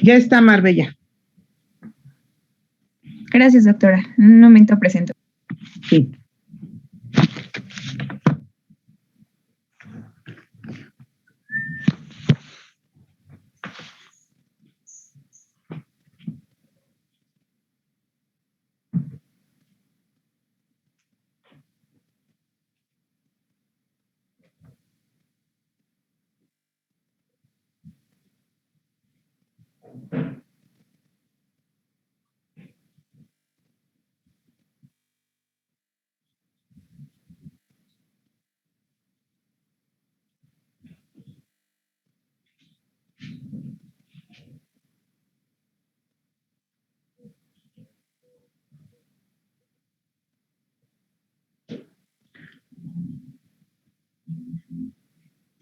Ya está, Marbella. Gracias, doctora. En un momento presento. Sí.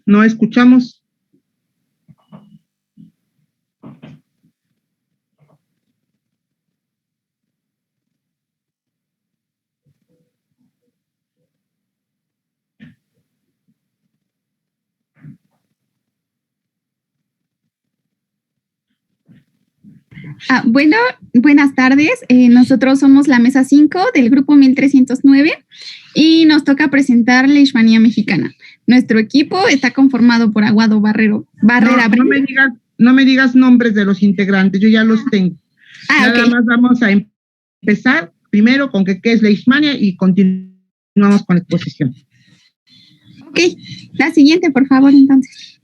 No escuchamos. Bueno, buenas tardes. Nosotros somos la mesa 5 del grupo 1309 y nos toca presentar Leishmanía mexicana. Nuestro equipo está conformado por Aguado Barrera. No me digas nombres de los integrantes, yo ya los tengo. Nada más vamos a empezar primero con qué es Leishmania y continuamos con la exposición. Ok, la siguiente, por favor, entonces.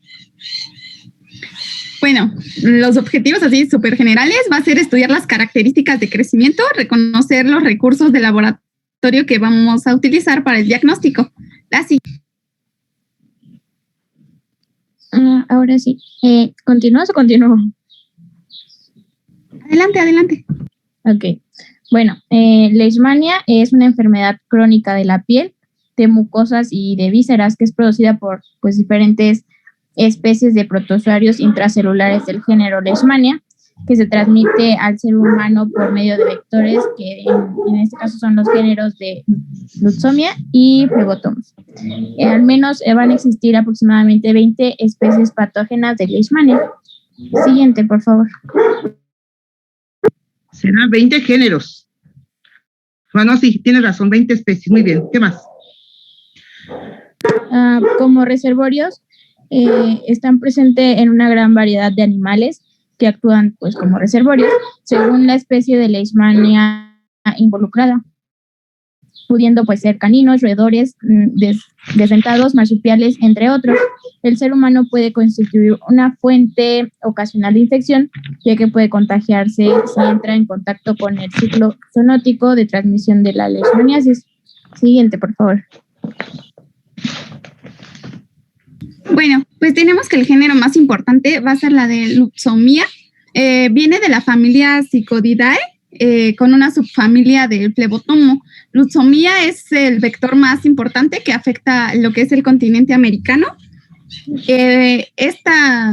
Bueno, los objetivos así súper generales va a ser estudiar las características de crecimiento, reconocer los recursos de laboratorio que vamos a utilizar para el diagnóstico. La siguiente. Ahora sí. ¿Continúas o continúo? Adelante. Ok. Bueno, Leishmania es una enfermedad crónica de la piel, de mucosas y de vísceras que es producida por pues diferentes especies de protozoarios intracelulares del género Leishmania, que se transmite al ser humano por medio de vectores que en este caso son los géneros de Lutzomia y Phlebotomus. Al menos van a existir aproximadamente 20 especies patógenas de Leishmania. Siguiente, por favor. Serán 20 géneros. Bueno, sí, tienes razón, 20 especies. Muy bien, ¿qué más? Como reservorios, están presentes en una gran variedad de animales que actúan pues como reservorios según la especie de Leishmania involucrada, pudiendo pues ser caninos, roedores, desdentados, marsupiales, entre otros. El ser humano puede constituir una fuente ocasional de infección, ya que puede contagiarse si entra en contacto con el ciclo zoonótico de transmisión de la leishmaniasis. Siguiente, por favor. Bueno, pues tenemos que el género más importante va a ser la de Lutzomia. Viene de la familia Psychodidae, con una subfamilia del Phlebotomo. Lutzomia es el vector más importante que afecta lo que es el continente americano. Esta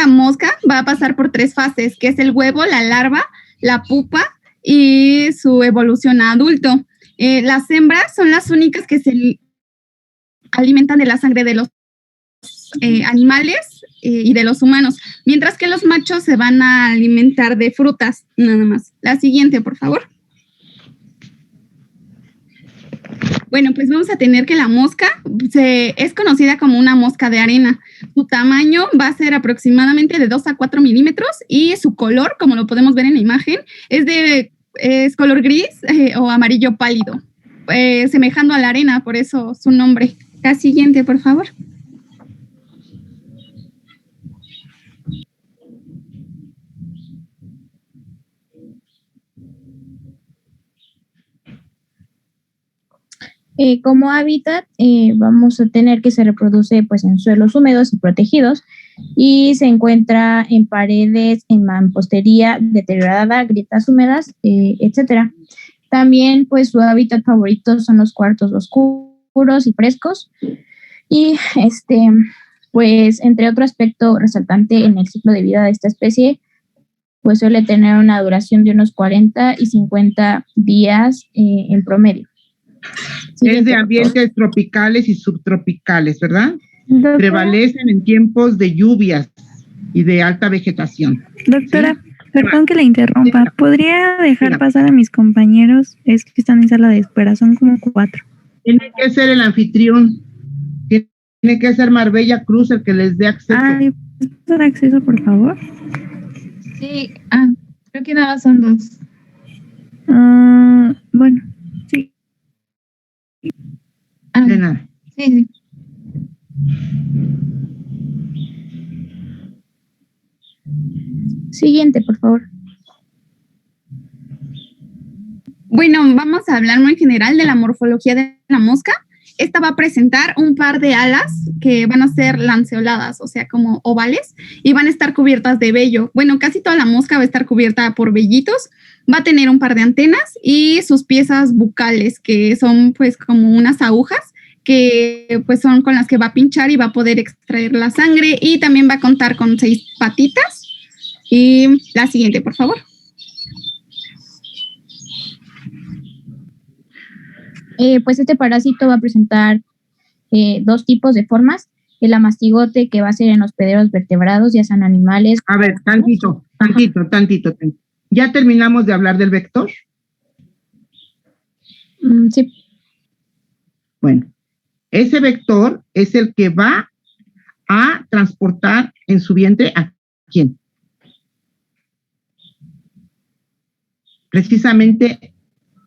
mosca va a pasar por 3 fases, que es el huevo, la larva, la pupa y su evolución a adulto. Las hembras son las únicas que se alimentan de la sangre de los animales y de los humanos, mientras que los machos se van a alimentar de frutas, nada más. La siguiente, por favor. Bueno, pues vamos a tener que la mosca es conocida como una mosca de arena. Su tamaño va a ser aproximadamente de 2 a 4 milímetros y su color, como lo podemos ver en la imagen, es color gris o amarillo pálido, semejando a la arena, por eso su nombre. La siguiente, por favor. Como hábitat, vamos a tener que se reproduce pues, en suelos húmedos y protegidos y se encuentra en paredes, en mampostería deteriorada, grietas húmedas, etcétera. También pues, su hábitat favorito son los cuartos oscuros y frescos y pues entre otro aspecto resaltante en el ciclo de vida de esta especie, pues suele tener una duración de unos 40 y 50 días en promedio. Es de ambientes tropicales y subtropicales, ¿verdad? Doctora. Prevalecen en tiempos de lluvias. y de alta vegetación. Doctora, ¿sí? perdón que la interrumpa. ¿Podría dejar pasar a mis compañeros? Es que están en sala de espera, son como 4. Tiene que ser el anfitrión. Tiene que ser Marbella Cruz el que les dé acceso. Ay, ¿puedes dar acceso, por favor? Sí, creo que nada más son 2. Bueno, sí. De nada. Sí. Siguiente, por favor. Bueno, vamos a hablar muy general de la morfología de la mosca. Esta va a presentar un par de alas que van a ser lanceoladas, o sea, como ovales, y van a estar cubiertas de vello. Bueno, casi toda la mosca va a estar cubierta por vellitos. Va a tener un par de antenas y sus piezas bucales, que son pues como unas agujas que pues son con las que va a pinchar y va a poder extraer la sangre, y también va a contar con 6 patitas. Y la siguiente, por favor. Pues este parásito va a presentar 2 tipos de formas. El amastigote, que va a ser en hospederos vertebrados, ya sean animales. A ver, tantito. ¿Ya terminamos de hablar del vector? Sí. Bueno, ese vector es el que va a transportar en su vientre ¿a quién? Precisamente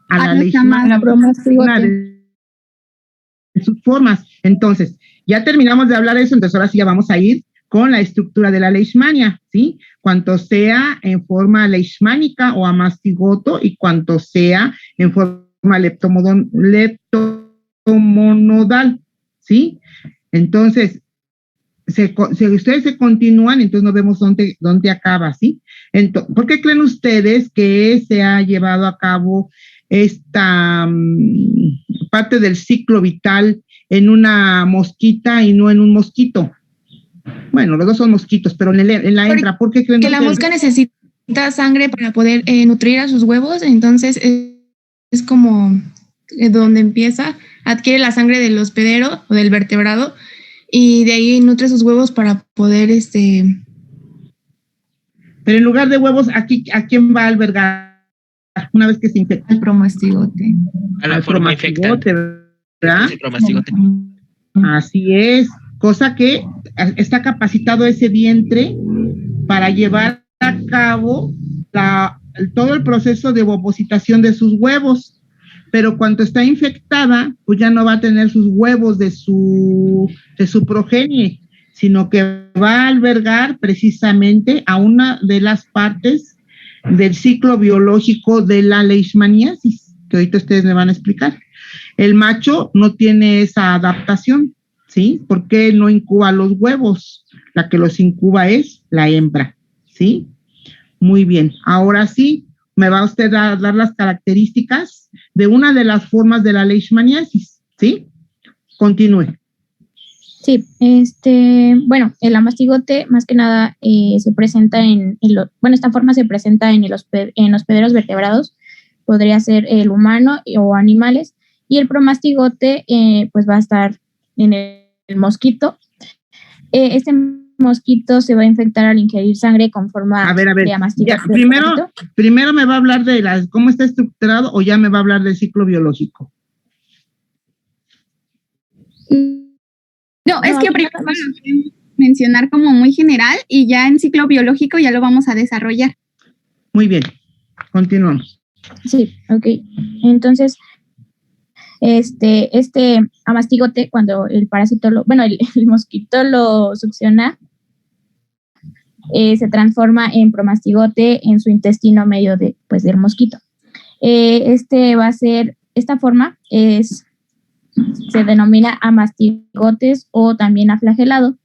a la leishmania, una de sus formas. Entonces, ya terminamos de hablar de eso, entonces ahora sí ya vamos a ir con la estructura de la leishmania, ¿sí? Cuanto sea en forma leishmánica o amastigoto, y cuanto sea en forma leptomonodal, ¿sí? Entonces, si ustedes se continúan, entonces no vemos dónde acaba, ¿sí? Entonces, ¿por qué creen ustedes que se ha llevado a cabo esta parte del ciclo vital en una mosquita y no en un mosquito? Bueno, los dos son mosquitos, pero en la hembra, ¿por qué creen que la mosca necesita sangre para poder nutrir a sus huevos? Entonces es como donde empieza, adquiere la sangre del hospedero o del vertebrado, y de ahí nutre sus huevos para poder Pero en lugar de huevos, ¿a quién va a albergar una vez que se infecta? al promastigote. A la forma infectante, ¿verdad? El promastigote. Así es, cosa que está capacitado ese vientre para llevar a cabo todo el proceso de ovopositación de sus huevos. Pero cuando está infectada, pues ya no va a tener sus huevos de su progenie, sino que va a albergar precisamente a una de las partes del ciclo biológico de la leishmaniasis, que ahorita ustedes me van a explicar. El macho no tiene esa adaptación, ¿sí? Porque no incuba los huevos, la que los incuba es la hembra, ¿sí? Muy bien, ahora sí, me va usted a dar las características de una de las formas de la leishmaniasis, ¿sí? Continúe. Sí, bueno, el amastigote más que nada se presenta esta forma se presenta en hospederos vertebrados, podría ser el humano o animales, y el promastigote pues va a estar en el mosquito. Este mosquito se va a infectar al ingerir sangre con forma de amastigote. Primero me va a hablar de cómo está estructurado, o ya me va a hablar del ciclo biológico. No, es que primero vamos a mencionar como muy general, y ya en ciclo biológico ya lo vamos a desarrollar. Muy bien, continuamos. Sí, ok. Entonces, este amastigote, cuando el parásito el mosquito lo succiona, se transforma en promastigote en su intestino medio del mosquito. Esta forma se denomina amastigotes o también aflagelado.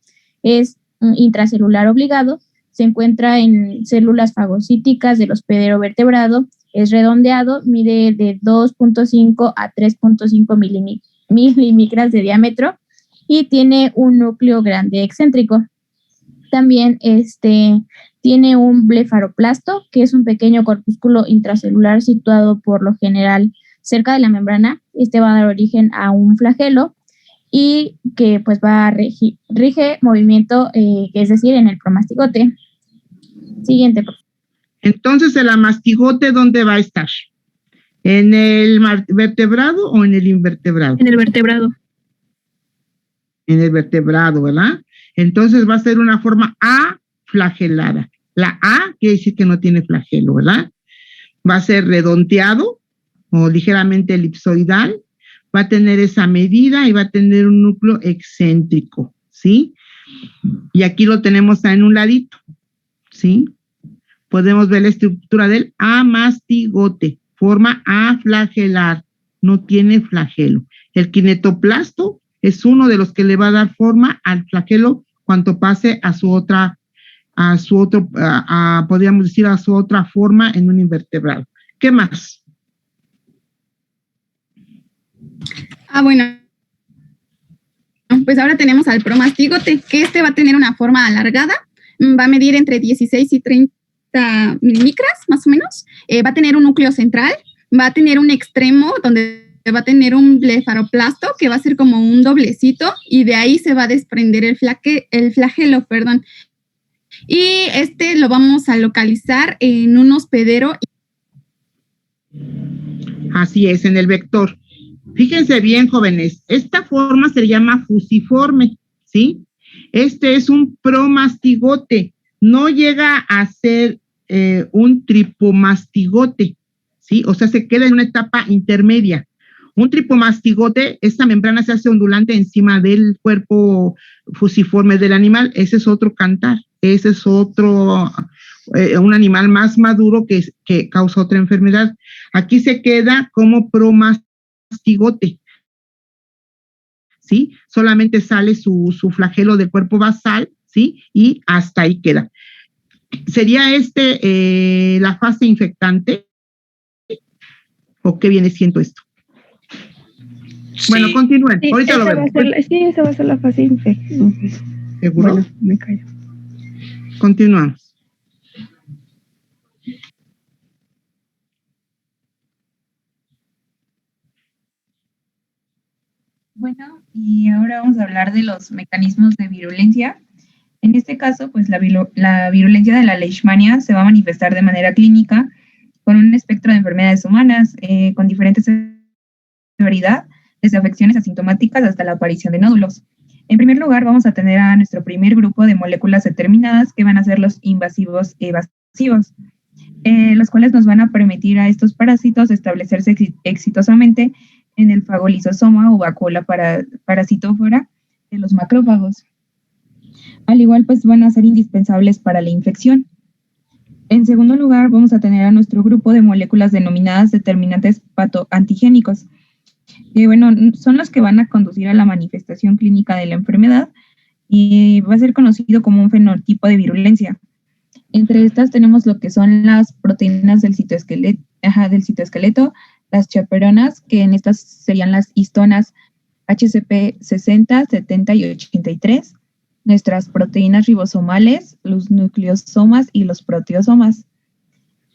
Es intracelular obligado, se encuentra en células fagocíticas del hospedero vertebrado, es redondeado, mide de 2.5 a 3.5 milimicras de diámetro y tiene un núcleo grande excéntrico. También tiene un blefaroplasto, que es un pequeño corpúsculo intracelular situado por lo general cerca de la membrana. Va a dar origen a un flagelo, y que pues va a rige movimiento, es decir, en el promastigote. Siguiente, por favor. Entonces, el amastigote, ¿dónde va a estar? ¿En el vertebrado o en el invertebrado? En el vertebrado. En el vertebrado, ¿verdad? Entonces va a ser una forma aflagelada. La A quiere decir que no tiene flagelo, ¿verdad? Va a ser redondeado o ligeramente elipsoidal, va a tener esa medida y va a tener un núcleo excéntrico, ¿sí? Y aquí lo tenemos en un ladito, ¿sí? Podemos ver la estructura del amastigote, forma aflagelar, no tiene flagelo. El kinetoplasto es uno de los que le va a dar forma al flagelo cuando pase a su otra, podríamos decir, a su otra forma en un invertebrado. ¿Qué más? Bueno, pues ahora tenemos al promastigote, que este va a tener una forma alargada, va a medir entre 16 y 30 milimicras, más o menos, va a tener un núcleo central, va a tener un extremo donde va a tener un blefaroplasto, que va a ser como un doblecito, y de ahí se va a desprender el flagelo, perdón. Y este lo vamos a localizar en un hospedero. Así es, en el vector. Fíjense bien, jóvenes, esta forma se llama fusiforme, ¿sí? Este es un promastigote, no llega a ser un tripomastigote, ¿sí? O sea, se queda en una etapa intermedia. Un tripomastigote, esta membrana se hace ondulante encima del cuerpo fusiforme del animal. Ese es otro cantar, ese es otro, un animal más maduro que causa otra enfermedad. Aquí se queda como promastigote, ¿sí? Solamente sale su flagelo del cuerpo basal, ¿sí? Y hasta ahí queda. ¿Sería la fase infectante? ¿O qué viene siendo esto? Sí. Bueno, continúen. Sí, ahorita lo vemos. Sí, esa va a ser la fase infección. ¿Seguro? Bueno, me callo. Continuamos. Bueno, y ahora vamos a hablar de los mecanismos de virulencia. En este caso, pues la virulencia de la leishmania se va a manifestar de manera clínica con un espectro de enfermedades humanas con diferentes severidad, desde afecciones asintomáticas hasta la aparición de nódulos. En primer lugar, vamos a tener a nuestro primer grupo de moléculas determinadas que van a ser los invasivos evasivos, los cuales nos van a permitir a estos parásitos establecerse exitosamente en el fagolisosoma o vacuola parasitófora de los macrófagos. Al igual, pues van a ser indispensables para la infección. En segundo lugar, vamos a tener a nuestro grupo de moléculas denominadas determinantes patoantigénicos, que bueno, son los que van a conducir a la manifestación clínica de la enfermedad y va a ser conocido como un fenotipo de virulencia. Entre estas tenemos lo que son las proteínas del citoesqueleto, las chaperonas, que en estas serían las histonas HCP 60, 70 y 83, nuestras proteínas ribosomales, los nucleosomas y los proteosomas.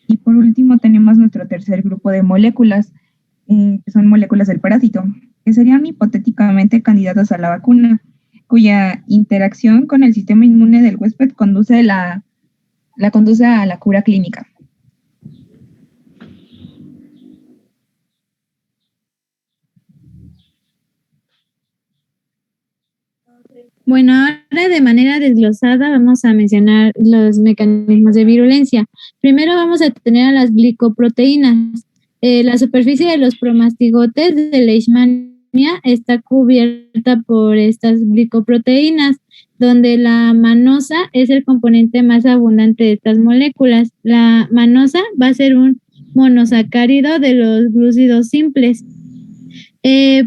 Y por último tenemos nuestro tercer grupo de moléculas, que son moléculas del parásito, que serían hipotéticamente candidatas a la vacuna, cuya interacción con el sistema inmune del huésped conduce a la cura clínica. Bueno, ahora de manera desglosada vamos a mencionar los mecanismos de virulencia. Primero vamos a tener a las glicoproteínas. La superficie de los promastigotes de leishmania está cubierta por estas glicoproteínas, donde la manosa es el componente más abundante de estas moléculas. La manosa va a ser un monosacárido de los glúcidos simples.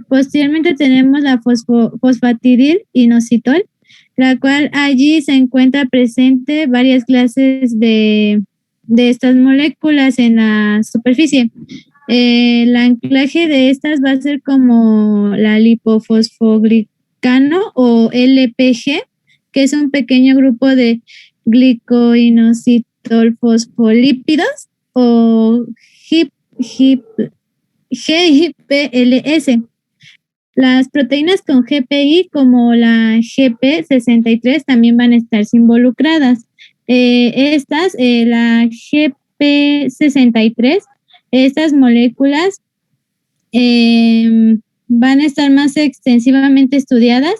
Posteriormente tenemos la fosfatidil inositol, la cual allí se encuentra presente varias clases de estas moléculas en la superficie. El anclaje de estas va a ser como la lipofosfoglicano o LPG, que es un pequeño grupo de glicoinositolfosfolípidos o GIPLS. Las proteínas con GPI como la GP63 también van a estar involucradas. La GP63, estas moléculas van a estar más extensivamente estudiadas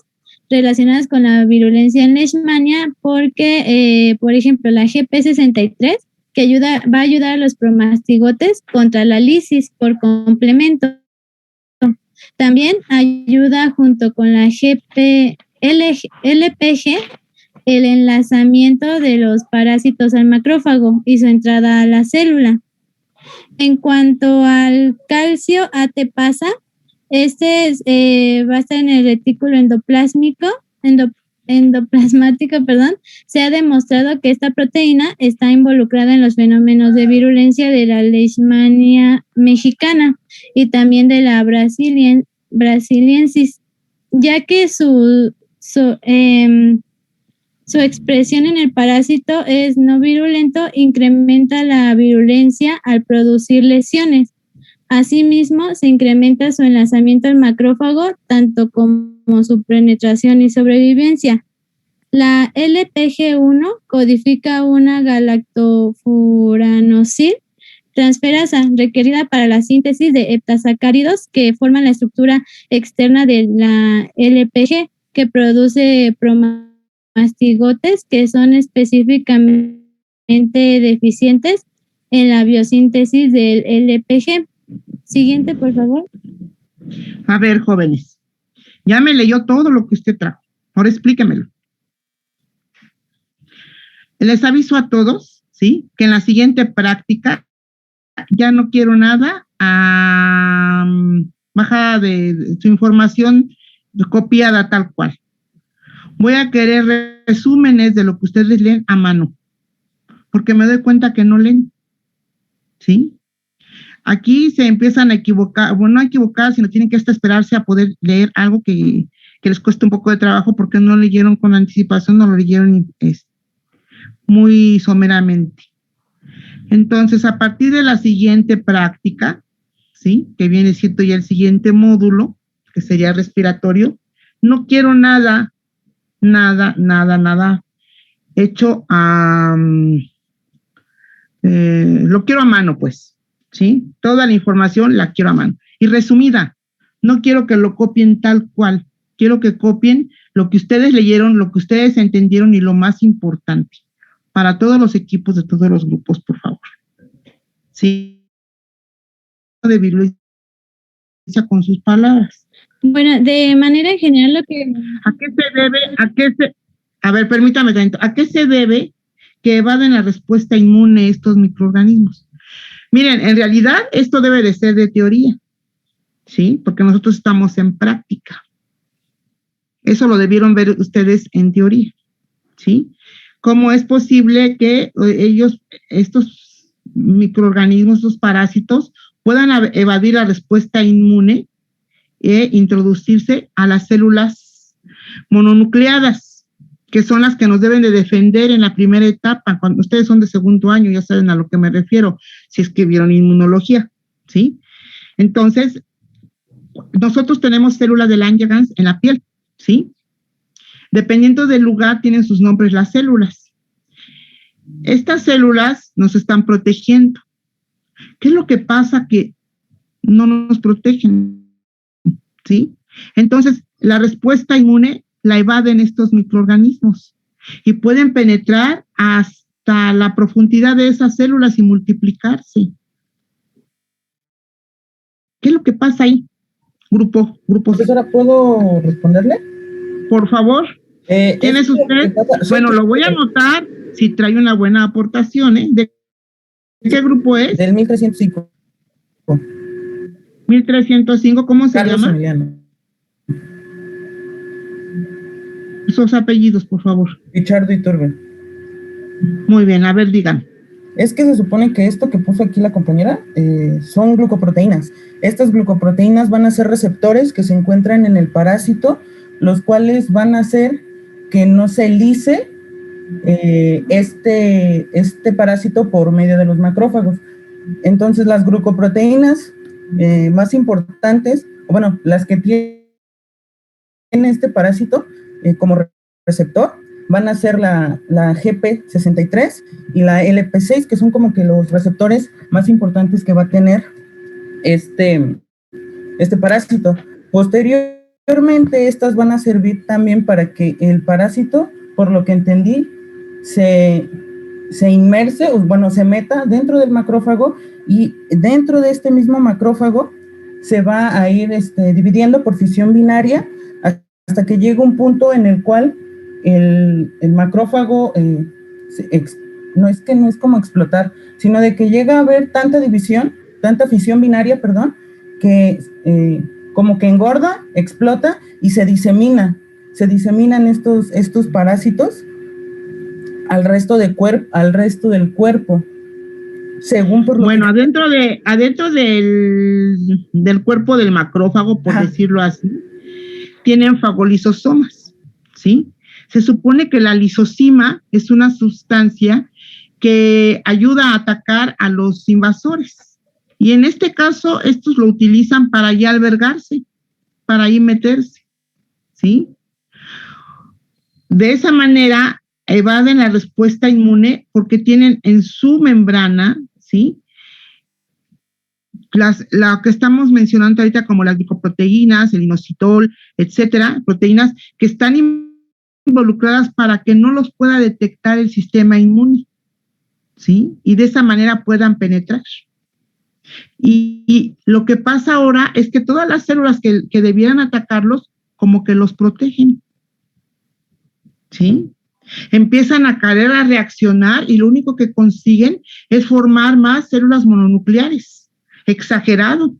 relacionadas con la virulencia en Leishmania porque, por ejemplo, la GP63 va a ayudar a los promastigotes contra la lisis por complemento. También ayuda junto con la LPG el enlazamiento de los parásitos al macrófago y su entrada a la célula. En cuanto al calcio ATPasa, va a estar en el retículo endoplasmático, se ha demostrado que esta proteína está involucrada en los fenómenos de virulencia de la Leishmania mexicana y también de la brasiliensis, ya que su expresión en el parásito es no virulento, incrementa la virulencia al producir lesiones. Asimismo, se incrementa su enlazamiento al macrófago, tanto como su penetración y sobrevivencia. La LPG1 codifica una galactofuranosil transferasa requerida para la síntesis de heptasacáridos que forman la estructura externa de la LPG, que produce promastigotes que son específicamente deficientes en la biosíntesis del LPG. Siguiente, por favor. A ver, jóvenes, ya me leyó todo lo que usted trajo. Ahora explíquemelo. Les aviso a todos, ¿sí?, que en la siguiente práctica ya no quiero nada bajada de su información copiada tal cual. Voy a querer resúmenes de lo que ustedes leen a mano, porque me doy cuenta que no leen, ¿sí? Aquí se empiezan a equivocar, bueno, no a equivocar, sino tienen que hasta esperarse a poder leer algo que les cuesta un poco de trabajo porque no leyeron con anticipación, no lo leyeron muy someramente. Entonces, a partir de la siguiente práctica, ¿sí?, que viene siendo ya el siguiente módulo, que sería respiratorio, no quiero nada hecho lo quiero a mano, pues, ¿sí? Toda la información la quiero a mano. Y resumida, no quiero que lo copien tal cual, quiero que copien lo que ustedes leyeron, lo que ustedes entendieron y lo más importante, para todos los equipos de todos los grupos, por favor. Sí. De virulencia con sus palabras. Bueno, de manera general lo que... ¿A qué se debe, a ver, permítame tanto, ¿a qué se debe que evaden la respuesta inmune estos microorganismos? Miren, en realidad esto debe de ser de teoría, ¿sí? Porque nosotros estamos en práctica. Eso lo debieron ver ustedes en teoría, ¿sí? ¿Cómo es posible que estos microorganismos, estos parásitos, puedan evadir la respuesta inmune e introducirse a las células mononucleadas, que son las que nos deben de defender en la primera etapa? Cuando ustedes son de segundo año, ya saben a lo que me refiero, si es que vieron inmunología, ¿sí? Entonces, nosotros tenemos células de Langerhans en la piel, ¿sí? Dependiendo del lugar, tienen sus nombres las células. Estas células nos están protegiendo. ¿Qué es lo que pasa? Que no nos protegen, ¿sí? Entonces, la respuesta inmune la evaden estos microorganismos y pueden penetrar hasta la profundidad de esas células y multiplicarse. ¿Qué es lo que pasa ahí? Grupo. Profesora, ¿puedo responderle? Por favor. ¿Quién es usted? Bueno, lo voy a anotar si trae una buena aportación, ¿eh? ¿De qué grupo es? Del 1305. 1305, ¿cómo se Carlos llama? Emiliano. Sus apellidos, por favor. Richardo Iturbe. Muy bien, a ver, digan. Es que se supone que esto que puso aquí la compañera son glucoproteínas. Estas glucoproteínas van a ser receptores que se encuentran en el parásito, los cuales van a hacer que no se lise este parásito por medio de los macrófagos. Entonces, las glucoproteínas más importantes, bueno, las que tienen este parásito como receptor van a ser la GP63 y la LP6, que son como que los receptores más importantes que va a tener este parásito. Posteriormente, estas van a servir también para que el parásito, por lo que entendí, se inmerse, se meta dentro del macrófago, y dentro de este mismo macrófago se va a ir dividiendo por fisión binaria hasta que llegue un punto en el cual el macrófago no es como explotar, sino de que llega a haber tanta fisión binaria, que como que engorda, explota y se diseminan estos parásitos al resto del cuerpo, según por lo adentro del cuerpo del macrófago, por decirlo así, tienen fagolisosomas, ¿sí? Se supone que la lisozima es una sustancia que ayuda a atacar a los invasores, y en este caso estos lo utilizan para ya albergarse, para ahí meterse, ¿sí? De esa manera evaden la respuesta inmune porque tienen en su membrana, ¿sí?, la que estamos mencionando ahorita como las glicoproteínas, el inositol, etcétera, proteínas que están involucradas para que no los pueda detectar el sistema inmune, ¿sí? Y de esa manera puedan penetrar. Y lo que pasa ahora es que todas las células que debieran atacarlos, como que los protegen, ¿sí? Empiezan a querer a reaccionar y lo único que consiguen es formar más células mononucleares. Exagerado.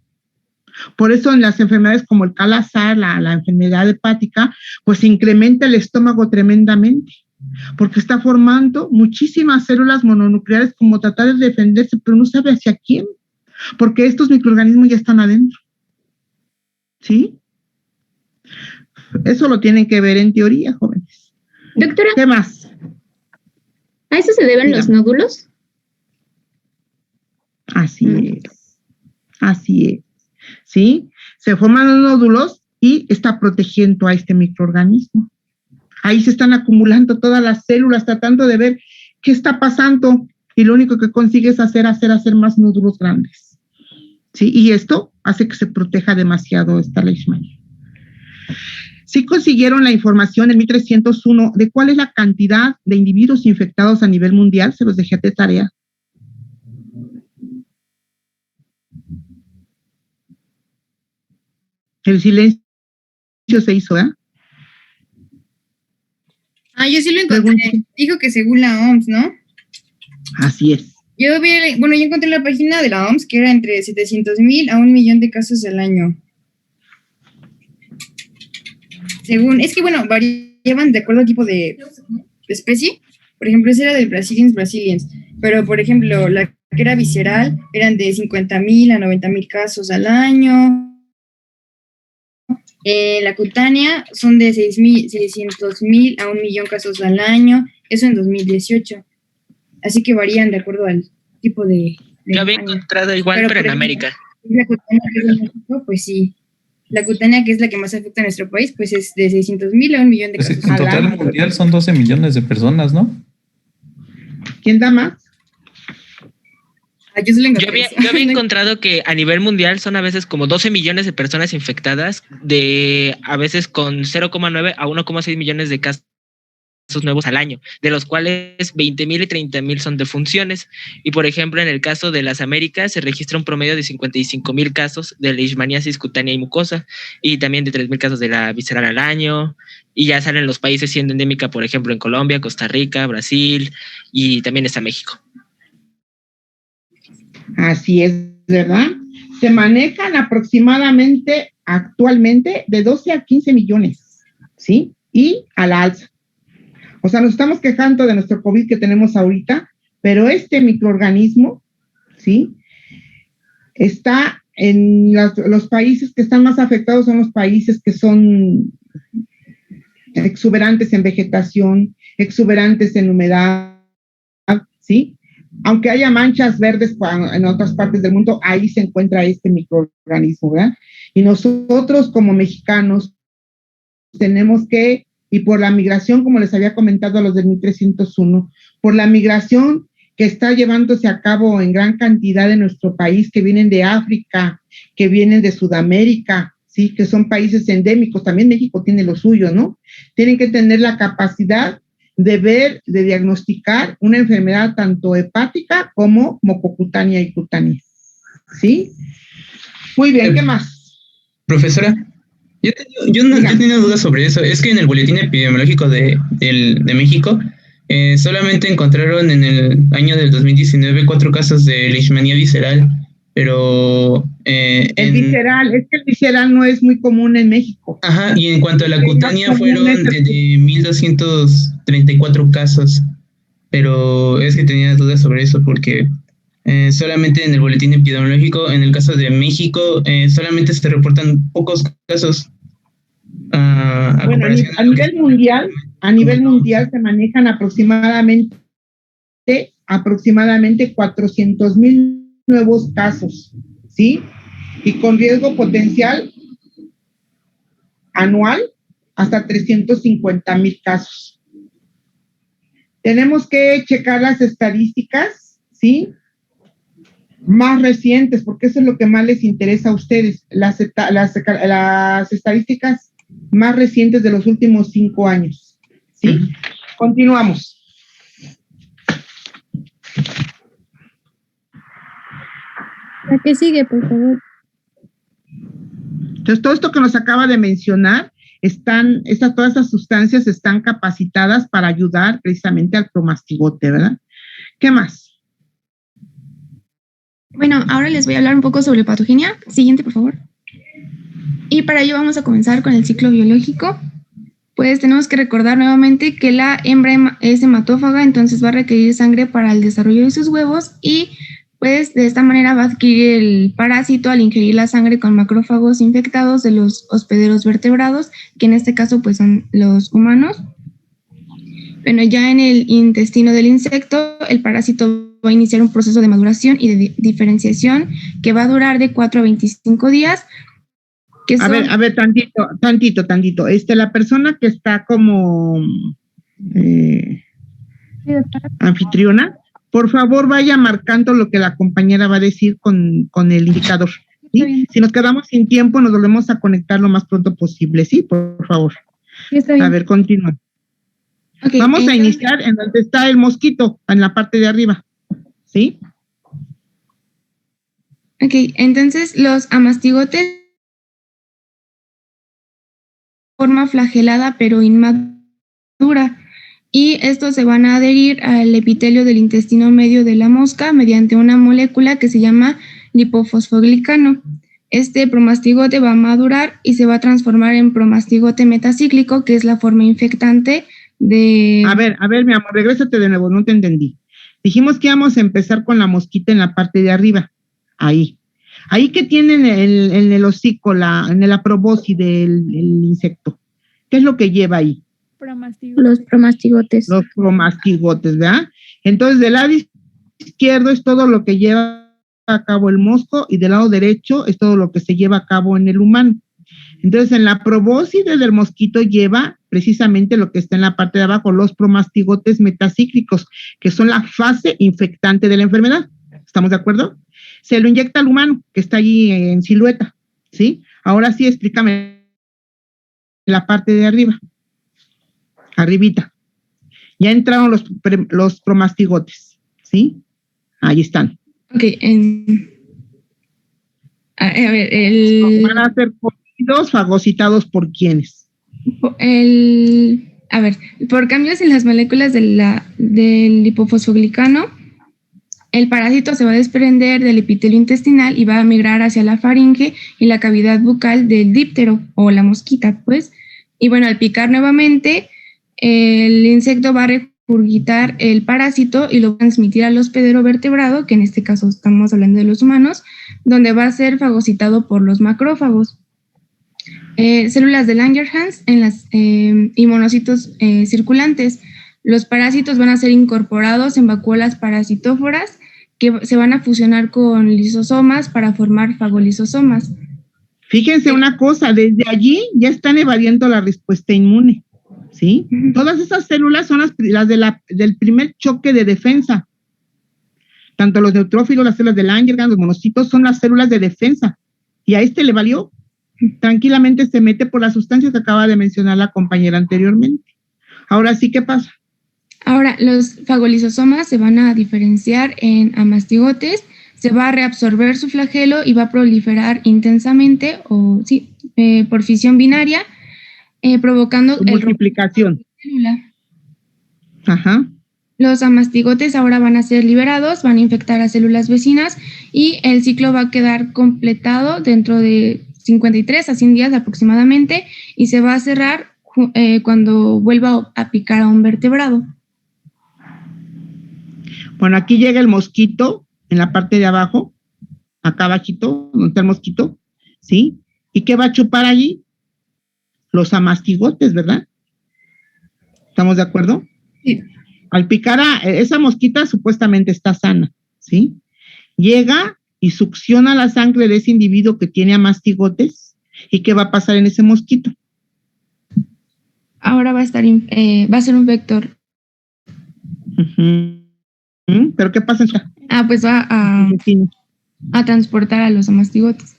Por eso en las enfermedades como el Kala-Azar, la enfermedad hepática, pues se incrementa el estómago tremendamente, porque está formando muchísimas células mononucleares como tratar de defenderse, pero no sabe hacia quién, porque estos microorganismos ya están adentro. ¿Sí? Eso lo tienen que ver en teoría, jóvenes. Doctora. ¿Qué más? ¿A eso se deben los nódulos? Así es, ¿sí? Se forman los nódulos y está protegiendo a este microorganismo. Ahí se están acumulando todas las células tratando de ver qué está pasando y lo único que consigue es hacer más nódulos grandes, ¿sí? Y esto hace que se proteja demasiado esta leishmania. Sí consiguieron la información en 1301 de cuál es la cantidad de individuos infectados a nivel mundial, se los dejé de tarea. El silencio se hizo, ¿eh? Yo sí lo encontré. Dijo que según la OMS, ¿no? Así es. Yo encontré la página de la OMS que era entre 700,000 a 1,000,000 de casos al año. Variaban de acuerdo al tipo de especie. Por ejemplo, esa era del brasiliens. Pero, por ejemplo, la que era visceral eran de 50,000 a 90,000 casos al año. La cutánea son de 600,000 a 1,000,000 casos al año, eso en 2018. Así que varían de acuerdo al tipo de Yo había encontrado igual, pero en América. La cutánea que es de México, pues sí. La cutánea, que es la que más afecta a nuestro país, pues es de 600,000 a 1,000,000 de casos. En total mundial son 12 millones de personas, ¿no? ¿Quién da más? Yo había encontrado que a nivel mundial son a veces como 12 millones de personas infectadas, a veces con 0,9 a 1,6 millones de casos nuevos al año, de los cuales 20,000 y 30,000 son defunciones. Y por ejemplo, en el caso de las Américas se registra un promedio de 55,000 casos de leishmaniasis cutánea y mucosa, y también de 3,000 casos de la visceral al año. Y ya salen los países siendo endémica, por ejemplo, en Colombia, Costa Rica, Brasil, y también está México. Así es, ¿verdad? Se manejan aproximadamente actualmente de 12 a 15 millones, ¿sí? Y a la alza. O sea, nos estamos quejando de nuestro COVID que tenemos ahorita, pero este microorganismo, ¿sí? Está en los países que están más afectados, son los países que son exuberantes en vegetación, exuberantes en humedad, ¿sí? Aunque haya manchas verdes en otras partes del mundo, ahí se encuentra este microorganismo, ¿verdad? Y nosotros como mexicanos, tenemos que, y por la migración, como les había comentado a los del 1301, por la migración que está llevándose a cabo en gran cantidad en nuestro país, que vienen de África, que vienen de Sudamérica, ¿sí? Que son países endémicos, también México tiene lo suyo, ¿no? Tienen que tener la capacidad de ver, de diagnosticar una enfermedad tanto hepática como mucocutánea y cutánea, ¿sí? Muy bien, ¿qué más? Profesora, yo tenía dudas sobre eso. Es que en el boletín epidemiológico de México solamente encontraron en el año del 2019 4 casos de leishmanía visceral, pero... el visceral no es muy común en México. Ajá, y en cuanto a la cutánea fueron de 1,234 casos, pero es que tenía dudas sobre eso porque solamente en el boletín epidemiológico, en el caso de México, solamente se reportan pocos casos. Bueno, a nivel mundial se manejan aproximadamente 400,000 nuevos casos, ¿sí? Y con riesgo potencial anual hasta 350,000 casos. Tenemos que checar las estadísticas, ¿sí? Más recientes, porque eso es lo que más les interesa a ustedes, las estadísticas más recientes de los últimos 5 años, ¿sí? Uh-huh. Continuamos. ¿La que sigue, por favor? Entonces, todo esto que nos acaba de mencionar, todas estas sustancias están capacitadas para ayudar precisamente al promastigote, ¿verdad? ¿Qué más? Bueno, ahora les voy a hablar un poco sobre patogenia. Siguiente, por favor. Y para ello vamos a comenzar con el ciclo biológico. Pues tenemos que recordar nuevamente que la hembra es hematófaga, entonces va a requerir sangre para el desarrollo de sus huevos y pues de esta manera va a adquirir el parásito al ingerir la sangre con macrófagos infectados de los hospederos vertebrados, que en este caso pues son los humanos. Bueno, ya en el intestino del insecto, el parásito va a iniciar un proceso de maduración y de diferenciación que va a durar de 4 a 25 días. A ver, tantito. La persona que está como anfitriona, por favor vaya marcando lo que la compañera va a decir con el indicador, ¿sí? Si nos quedamos sin tiempo, nos volvemos a conectar lo más pronto posible, ¿sí? Por favor. A ver, continúa. Okay, vamos a iniciar en donde está el mosquito, en la parte de arriba, ¿sí? Ok, entonces los amastigotes forma flagelada pero inmadura y estos se van a adherir al epitelio del intestino medio de la mosca mediante una molécula que se llama lipofosfoglicano. Este promastigote va a madurar y se va a transformar en promastigote metacíclico, que es la forma infectante de... A ver, mi amor, regrésate de nuevo, no te entendí. Dijimos que íbamos a empezar con la mosquita en la parte de arriba, ahí que tienen en el hocico, en la probóscide del insecto. ¿Qué es lo que lleva ahí? Los promastigotes. Los promastigotes, ¿verdad? Entonces, del lado izquierdo es todo lo que lleva a cabo el mosco y del lado derecho es todo lo que se lleva a cabo en el humano. Entonces, en la probóscide del mosquito lleva precisamente lo que está en la parte de abajo, los promastigotes metacíclicos, que son la fase infectante de la enfermedad. ¿Estamos de acuerdo? Se lo inyecta al humano, que está allí en silueta, ¿sí? Ahora sí, explícame la parte de arriba, arribita. Ya entraron los promastigotes, ¿sí? Ahí están. Ok, van a ser comidos, fagocitados ¿por quiénes? Por cambios en las moléculas del lipofosfoglicano, el parásito se va a desprender del epitelio intestinal y va a migrar hacia la faringe y la cavidad bucal del díptero o la mosquita, pues. Y bueno, al picar nuevamente, el insecto va a regurgitar el parásito y lo va a transmitir al hospedero vertebrado, que en este caso estamos hablando de los humanos, donde va a ser fagocitado por los macrófagos. Células de Langerhans y monocitos circulantes. Los parásitos van a ser incorporados en vacuolas parasitóforas que se van a fusionar con lisosomas para formar fagolisosomas. Fíjense una cosa, desde allí ya están evadiendo la respuesta inmune, ¿sí? Todas esas células son las del primer choque de defensa. Tanto los neutrófilos, las células de Langerhans, los monocitos son las células de defensa. Y a le valió. Tranquilamente se mete por las sustancias que acaba de mencionar la compañera anteriormente. Ahora sí, ¿qué pasa? Ahora, los fagolisosomas se van a diferenciar en amastigotes, se va a reabsorber su flagelo y va a proliferar intensamente por fisión binaria, provocando multiplicación. Célula. Ajá. Los amastigotes ahora van a ser liberados, van a infectar a células vecinas y el ciclo va a quedar completado dentro de 53 a 100 días aproximadamente y se va a cerrar cuando vuelva a picar a un vertebrado. Bueno, aquí llega el mosquito en la parte de abajo, acá abajito, donde está el mosquito, ¿sí? ¿Y qué va a chupar allí? Los amastigotes, ¿verdad? ¿Estamos de acuerdo? Sí. Al picar a esa mosquita supuestamente está sana, ¿sí? Llega y succiona la sangre de ese individuo que tiene amastigotes. ¿Y qué va a pasar en ese mosquito? Ahora va a ser un vector. ¿Pero qué pasa? Pues va a transportar a los amastigotes.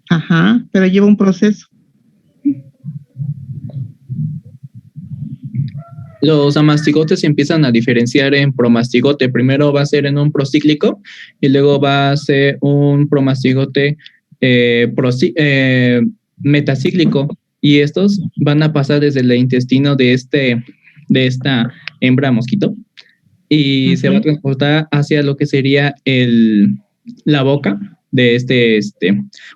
Ajá, pero lleva un proceso. Los amastigotes se empiezan a diferenciar en promastigote. Primero va a ser en un procíclico y luego va a ser un promastigote metacíclico. Y estos van a pasar desde el intestino de esta hembra mosquito y se va a transportar hacia lo que sería la boca de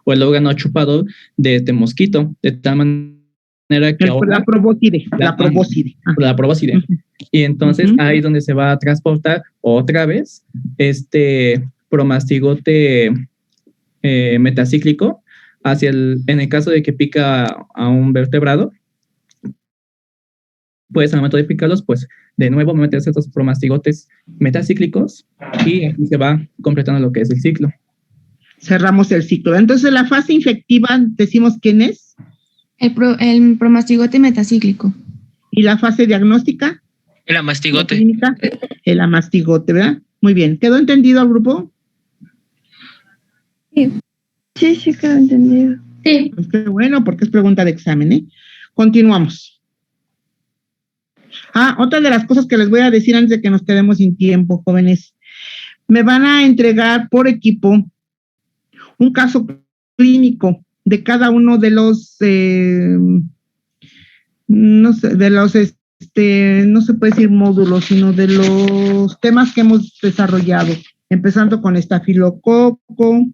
o el órgano chupador de este mosquito, de tal manera que la probóscide. La probóscide. Y entonces ahí es donde se va a transportar otra vez este promastigote metacíclico hacia en el caso de que pica a un vertebrado, pues al momento de picarlos, pues de nuevo meterse estos promastigotes metacíclicos y aquí se va completando lo que es el ciclo. Cerramos el ciclo. Entonces la fase infectiva, decimos quién es. El promastigote metacíclico. ¿Y la fase diagnóstica? El amastigote. El amastigote, ¿verdad? Muy bien. ¿Quedó entendido al grupo? Sí, quedó entendido. Sí. Pues qué bueno, porque es pregunta de examen, ¿eh? Continuamos. Otra de las cosas que les voy a decir antes de que nos quedemos sin tiempo, jóvenes. Me van a entregar por equipo un caso clínico de cada uno de los, no se puede decir módulos, sino de los temas que hemos desarrollado, empezando con estafilococo,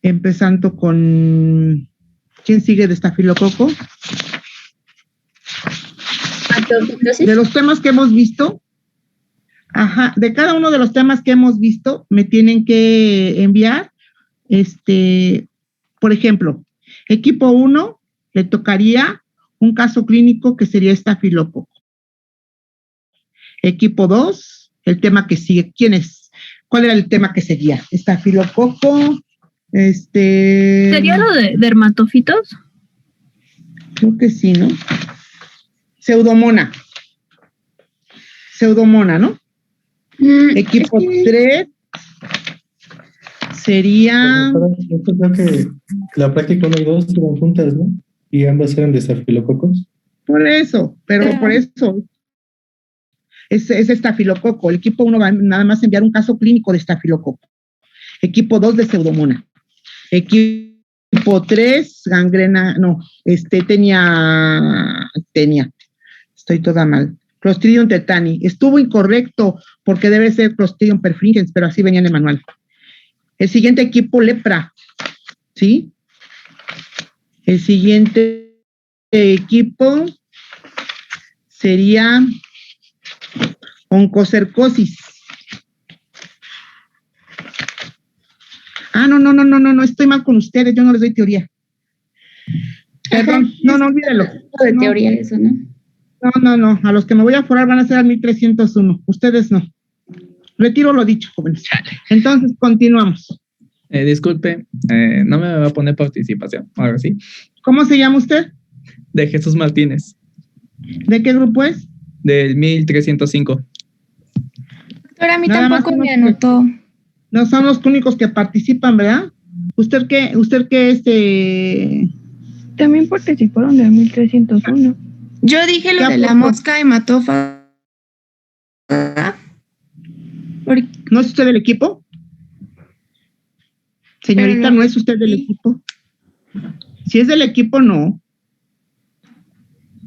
empezando con, ¿quién sigue de estafilococo? De los temas que hemos visto, de cada uno de los temas que hemos visto, me tienen que enviar, por ejemplo, equipo 1 le tocaría un caso clínico que sería estafilococo. Equipo 2, el tema que sigue, ¿quién es? ¿Cuál era el tema que seguía? Estafilococo, ¿Sería lo de dermatofitos? Creo que sí, ¿no? Pseudomona, ¿no? Equipo 3 sería... Yo creo que la práctica 1 y 2 eran juntas, ¿no? Y ambas eran de estafilococos. Por eso es estafilococo. El equipo 1 va nada más a enviar un caso clínico de estafilococo. Equipo 2 de pseudomona. Equipo 3, gangrena, no, tenía. Estoy toda mal. Clostridium tetani. Estuvo incorrecto porque debe ser Clostridium perfringens, pero así venía en el manual. El siguiente equipo, lepra. ¿Sí? El siguiente equipo sería oncocercosis. No, estoy mal con ustedes, yo no les doy teoría. Perdón, no, olvídalo. De teoría eso, ¿no? No, a los que me voy a forar van a ser al 1301, ustedes no. Retiro lo dicho, jóvenes. Entonces, continuamos. Disculpe, no me va a poner participación, ahora sí. ¿Cómo se llama usted? De Jesús Martínez. ¿De qué grupo es? Del 1305. Doctora, a mí Nada más tampoco me unos que- anotó. No son los únicos que participan, ¿verdad? ¿Usted qué También participaron del 1301. Yo dije lo ¿Qué de la aportó? mosca hematófaga. Porque ¿No es usted del equipo? Señorita, Pero ¿no es usted del equipo? Si es del equipo, no.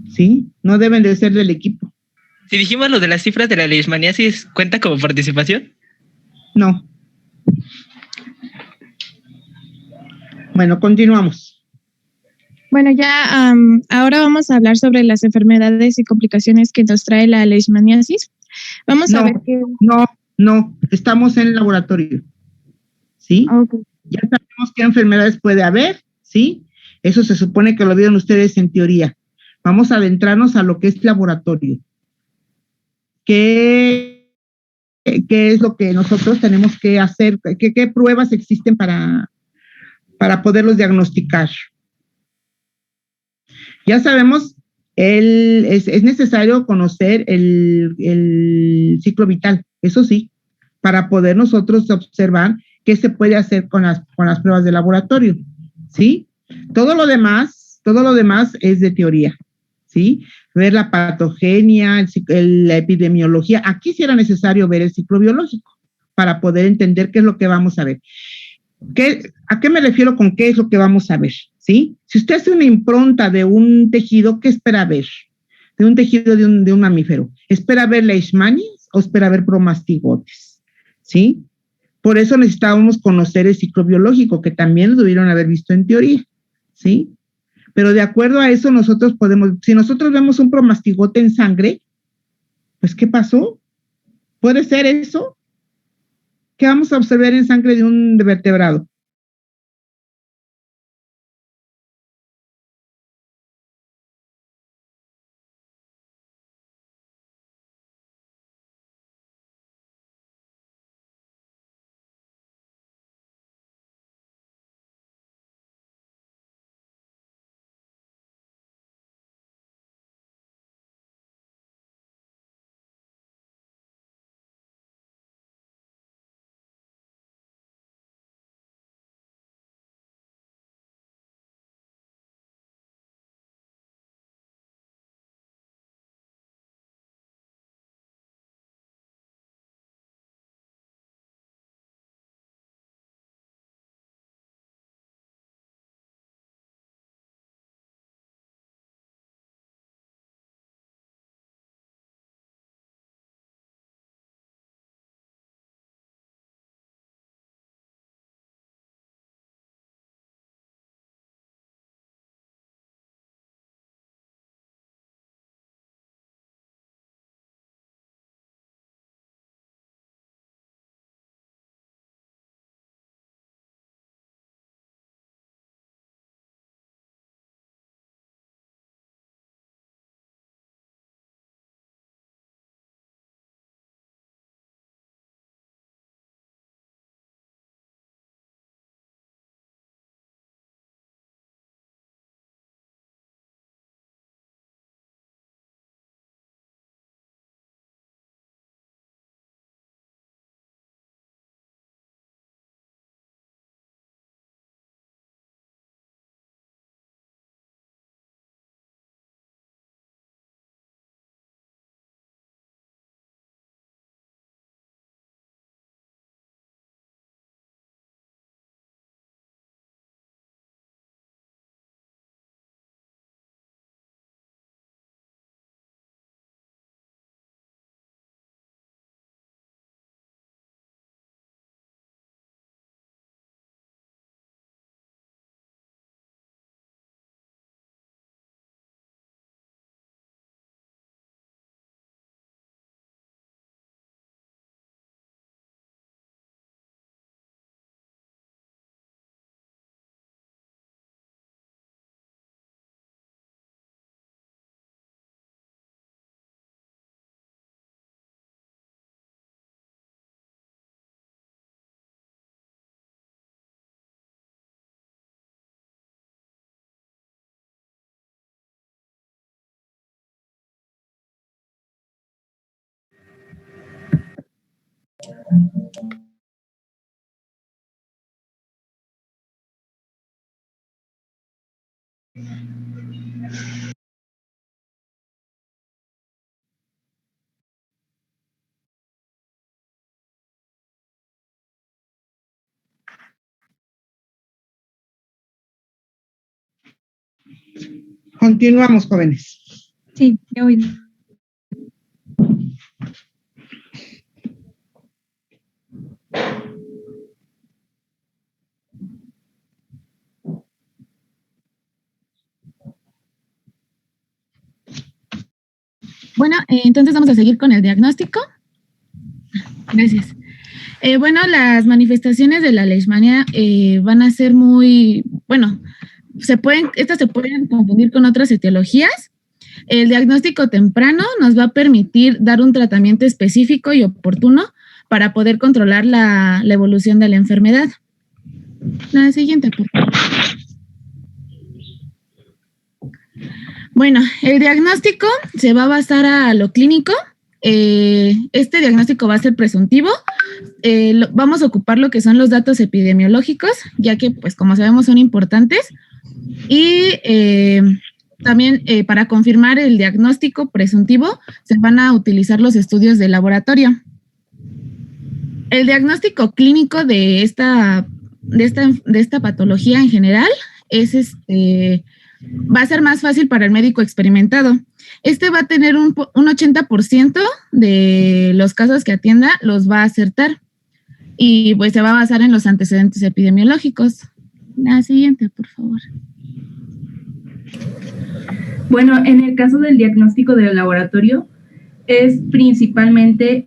Sí, no deben de ser del equipo. Si dijimos lo de las cifras de la leishmaniasis, ¿cuenta como participación? No. Bueno, continuamos. Bueno, ya ahora vamos a hablar sobre las enfermedades y complicaciones que nos trae la leishmaniasis. Vamos a ver que... No, estamos en el laboratorio. ¿Sí? Okay. Ya sabemos qué enfermedades puede haber, ¿sí? Eso se supone que lo vieron ustedes en teoría. Vamos a adentrarnos a lo que es laboratorio. ¿Qué es lo que nosotros tenemos que hacer? ¿Qué pruebas existen para poderlos diagnosticar? Ya sabemos, es necesario conocer el ciclo vital, eso sí, para poder nosotros observar qué se puede hacer con las pruebas de laboratorio, ¿sí? Todo lo demás es de teoría, ¿sí? Ver la patogenia, la epidemiología. Aquí sí era necesario ver el ciclo biológico para poder entender qué es lo que vamos a ver. ¿A qué me refiero con qué es lo que vamos a ver? ¿Sí? Si usted hace una impronta de un tejido, ¿qué espera ver? De un tejido de un mamífero. ¿Espera ver leishmanias o espera ver promastigotes? ¿Sí? Por eso necesitábamos conocer el ciclo biológico, que también lo debieron haber visto en teoría. ¿Sí? Pero de acuerdo a eso nosotros podemos, si nosotros vemos un promastigote en sangre, pues ¿qué pasó? ¿Puede ser eso? ¿Qué vamos a observar en sangre de un vertebrado? Continuamos, jóvenes. Sí, ya oí. Bueno, entonces vamos a seguir con el diagnóstico. Gracias. Bueno, las manifestaciones de la leishmania van a ser muy, bueno, estas se pueden confundir con otras etiologías. El diagnóstico temprano nos va a permitir dar un tratamiento específico y oportuno para poder controlar la evolución de la enfermedad. La siguiente, por favor. Bueno, el diagnóstico se va a basar a lo clínico. Este diagnóstico va a ser presuntivo. Vamos a ocupar lo que son los datos epidemiológicos, ya que, pues, como sabemos, son importantes. Y también para confirmar el diagnóstico presuntivo se van a utilizar los estudios de laboratorio. El diagnóstico clínico de esta patología en general es va a ser más fácil para el médico experimentado. Este va a tener un 80% de los casos que atienda los va a acertar y pues se va a basar en los antecedentes epidemiológicos. La siguiente, por favor. Bueno, en el caso del diagnóstico del laboratorio, es principalmente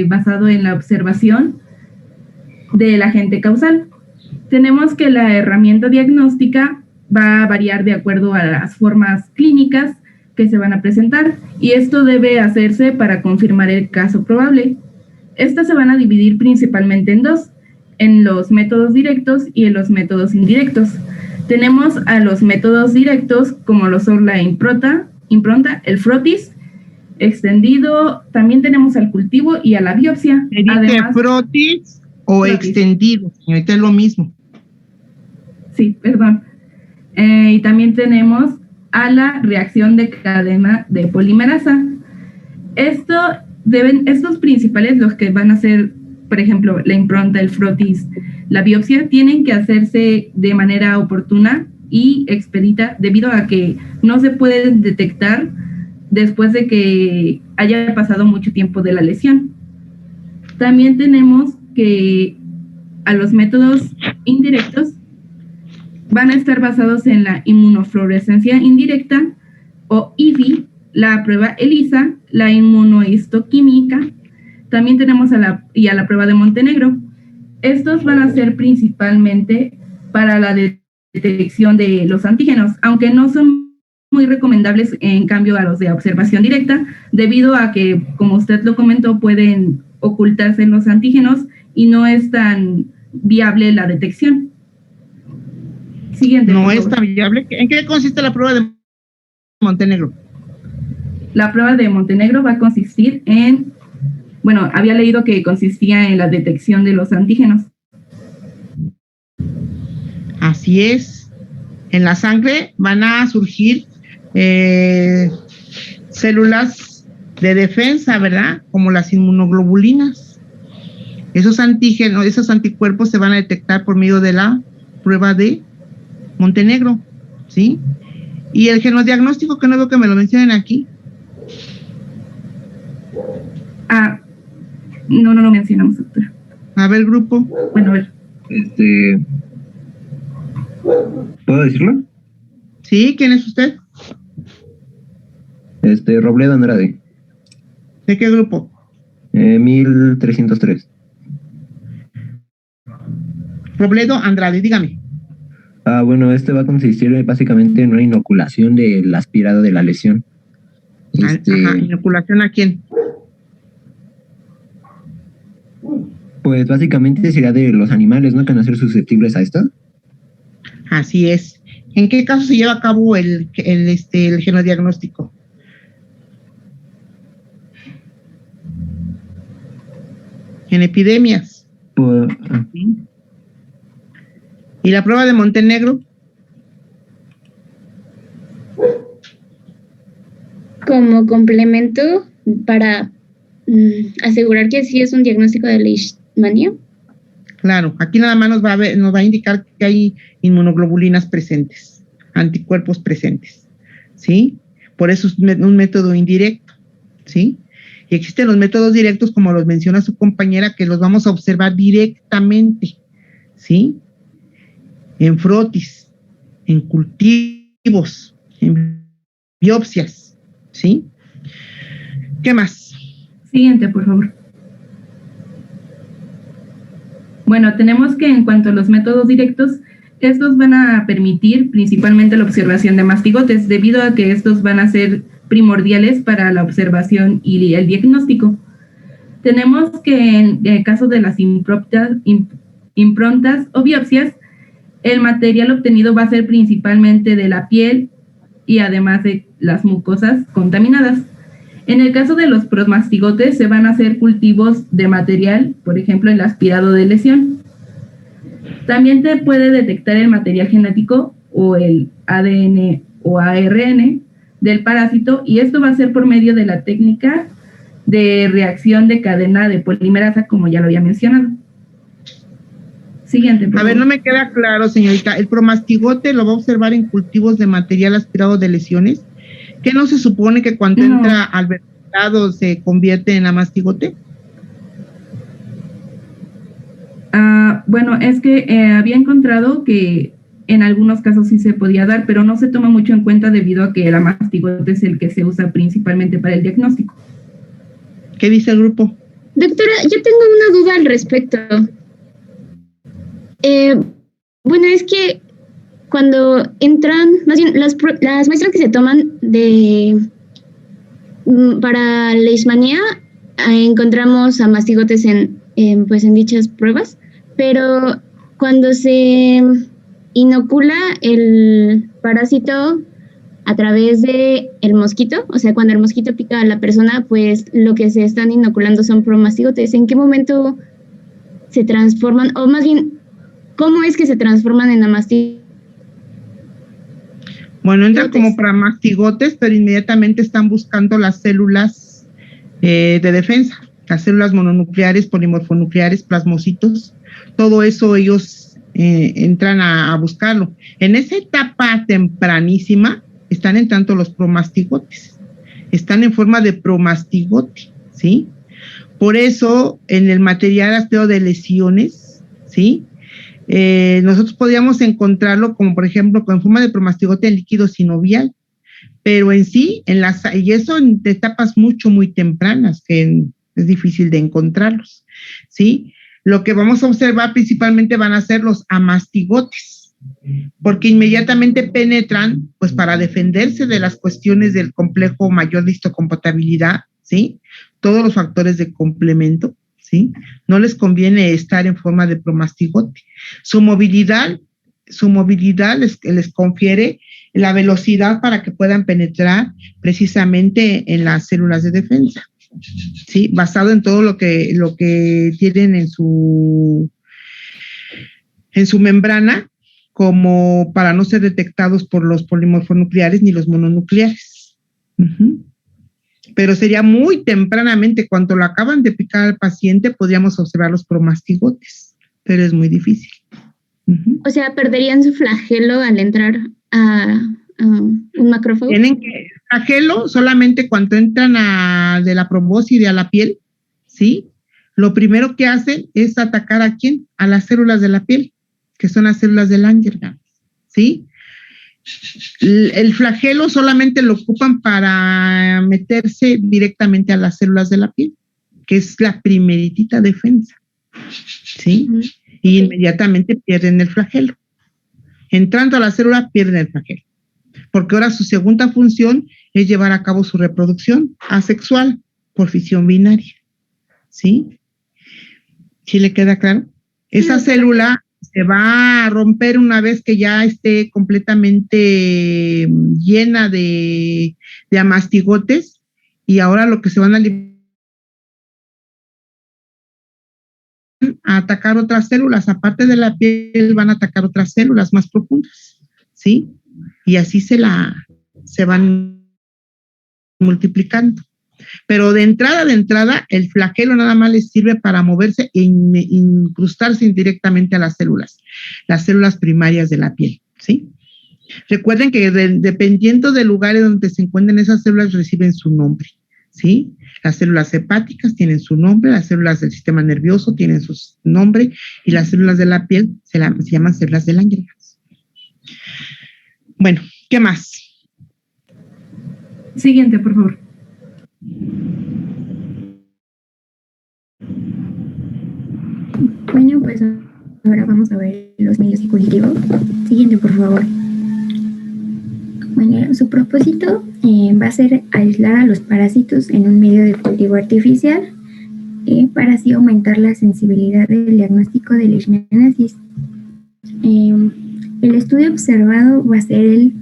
basado en la observación del agente causal. Tenemos que la herramienta diagnóstica va a variar de acuerdo a las formas clínicas que se van a presentar y esto debe hacerse para confirmar el caso probable. Estas se van a dividir principalmente en dos, en los métodos directos y en los métodos indirectos. Tenemos a los métodos directos como lo son la impronta, el frotis, extendido, también tenemos al cultivo y a la biopsia. Además, frotis o frotis. Extendido, señorita, es lo mismo. Sí, perdón. Y también tenemos a la reacción de cadena de polimerasa. Estos principales, los que van a ser, por ejemplo, la impronta, el frotis, la biopsia, tienen que hacerse de manera oportuna y expedita debido a que no se pueden detectar después de que haya pasado mucho tiempo de la lesión. También tenemos que a los métodos indirectos van a estar basados en la inmunofluorescencia indirecta o IFI, la prueba ELISA, la inmunohistoquímica. También tenemos a la prueba de Montenegro. Estos van a ser principalmente para la detección de los antígenos, aunque no son muy recomendables en cambio a los de observación directa, debido a que, como usted lo comentó, pueden ocultarse en los antígenos y no es tan viable la detección. Siguiente. No es tan viable. ¿En qué consiste la prueba de Montenegro? La prueba de Montenegro va a consistir en, bueno, había leído que consistía en la detección de los antígenos. Así es. En la sangre van a surgir células de defensa, ¿verdad? Como las inmunoglobulinas. Esos antígenos, esos anticuerpos se van a detectar por medio de la prueba de Montenegro, ¿sí? Y el genodiagnóstico, que no veo que me lo mencionen aquí. No lo mencionamos, doctora. A ver, grupo. Bueno, a ver. ¿Puedo decirlo? Sí, ¿quién es usted? Robledo Andrade. ¿De qué grupo? 1303. Robledo Andrade, dígame. Bueno, va a consistir básicamente en una inoculación del aspirado de la lesión. Ajá, ¿inoculación a quién? Pues básicamente sería de los animales, ¿no? Que van a ser susceptibles a esto. Así es. ¿En qué caso se lleva a cabo el genodiagnóstico? en epidemias. ¿Sí? ¿Y la prueba de Montenegro? Como complemento para asegurar que sí es un diagnóstico de leishmania. Claro, aquí nada más nos va a indicar que hay inmunoglobulinas presentes, anticuerpos presentes, ¿sí? Por eso es un método indirecto, ¿sí? Y existen los métodos directos, como los menciona su compañera, que los vamos a observar directamente, ¿sí? En frotis, en cultivos, en biopsias, ¿sí? ¿Qué más? Siguiente, por favor. Bueno, tenemos que en cuanto a los métodos directos, estos van a permitir principalmente la observación de mastigotes, debido a que estos van a ser primordiales para la observación y el diagnóstico. Tenemos que en el caso de las improntas o biopsias, el material obtenido va a ser principalmente de la piel y además de las mucosas contaminadas. En el caso de los promastigotes, se van a hacer cultivos de material, por ejemplo, el aspirado de lesión. También te puede detectar el material genético o el ADN o ARN del parásito, y esto va a ser por medio de la técnica de reacción de cadena de polimerasa, como ya lo había mencionado. Siguiente. A ver, no me queda claro, señorita. ¿El promastigote lo va a observar en cultivos de material aspirado de lesiones? ¿Qué no se supone que cuando entra al vertebrado se convierte en amastigote? Bueno, es que había encontrado que en algunos casos sí se podía dar, pero no se toma mucho en cuenta debido a que el amastigote es el que se usa principalmente para el diagnóstico. ¿Qué dice el grupo? Doctora, yo tengo una duda al respecto. Bueno, es que cuando entran, más bien las muestras que se toman para leishmania, encontramos amastigotes en dichas pruebas, pero cuando se inocula el parásito a través de el mosquito, o sea, cuando el mosquito pica a la persona, pues lo que se están inoculando son promastigotes. ¿En qué momento se transforman, o más bien, cómo es que se transforman en amastigotes? Bueno, entran como promastigotes, pero inmediatamente están buscando las células de defensa, las células mononucleares, polimorfonucleares, plasmocitos, todo eso ellos entran a buscarlo. En esa etapa tempranísima están entrando los promastigotes, están en forma de promastigote, ¿sí? Por eso en el material aspirado de lesiones, ¿sí? Nosotros podríamos encontrarlo como por ejemplo en forma de promastigote líquido sinovial, pero en sí, y eso en etapas muy tempranas, que es difícil de encontrarlos, ¿sí? Lo que vamos a observar principalmente van a ser los amastigotes, porque inmediatamente penetran, pues para defenderse de las cuestiones del complejo mayor de histocompatibilidad, ¿sí? Todos los factores de complemento, ¿sí? No les conviene estar en forma de promastigote. Su movilidad les confiere la velocidad para que puedan penetrar precisamente en las células de defensa, ¿sí? Basado en todo lo que tienen en su membrana, como para no ser detectados por los polimorfonucleares ni los mononucleares. Pero sería muy tempranamente, cuando lo acaban de picar al paciente, podríamos observar los promastigotes, pero es muy difícil. O sea, ¿perderían su flagelo al entrar a un macrófago? Tienen que, flagelo solamente cuando entran de la probóscide a la piel, ¿sí? Lo primero que hacen es atacar ¿a quién? A las células de la piel, que son las células de Langerhans, ¿sí? El flagelo solamente lo ocupan para meterse directamente a las células de la piel, que es la primeritita defensa, ¿sí? Y inmediatamente pierden el flagelo. Entrando a la célula, pierden el flagelo, porque ahora su segunda función es llevar a cabo su reproducción asexual por fisión binaria, ¿sí? ¿Sí le queda claro? Esa célula se va a romper una vez que ya esté completamente llena de amastigotes, y ahora lo que se van a a atacar otras células, aparte de la piel van a atacar otras células más profundas, ¿sí? Y así se van multiplicando. Pero de entrada, el flagelo nada más les sirve para moverse e incrustarse indirectamente a las células primarias de la piel, ¿sí? Recuerden que dependiendo del lugar en donde se encuentren esas células reciben su nombre, ¿sí? Las células hepáticas tienen su nombre, las células del sistema nervioso tienen su nombre y las células de la piel se llaman células de Langerhans. Bueno, ¿qué más? Siguiente, por favor. Bueno, pues ahora vamos a ver los medios de cultivo. Siguiente, por favor. Bueno, su propósito va a ser aislar a los parásitos en un medio de cultivo artificial para así aumentar la sensibilidad del diagnóstico de leishmaniasis. El estudio observado va a ser el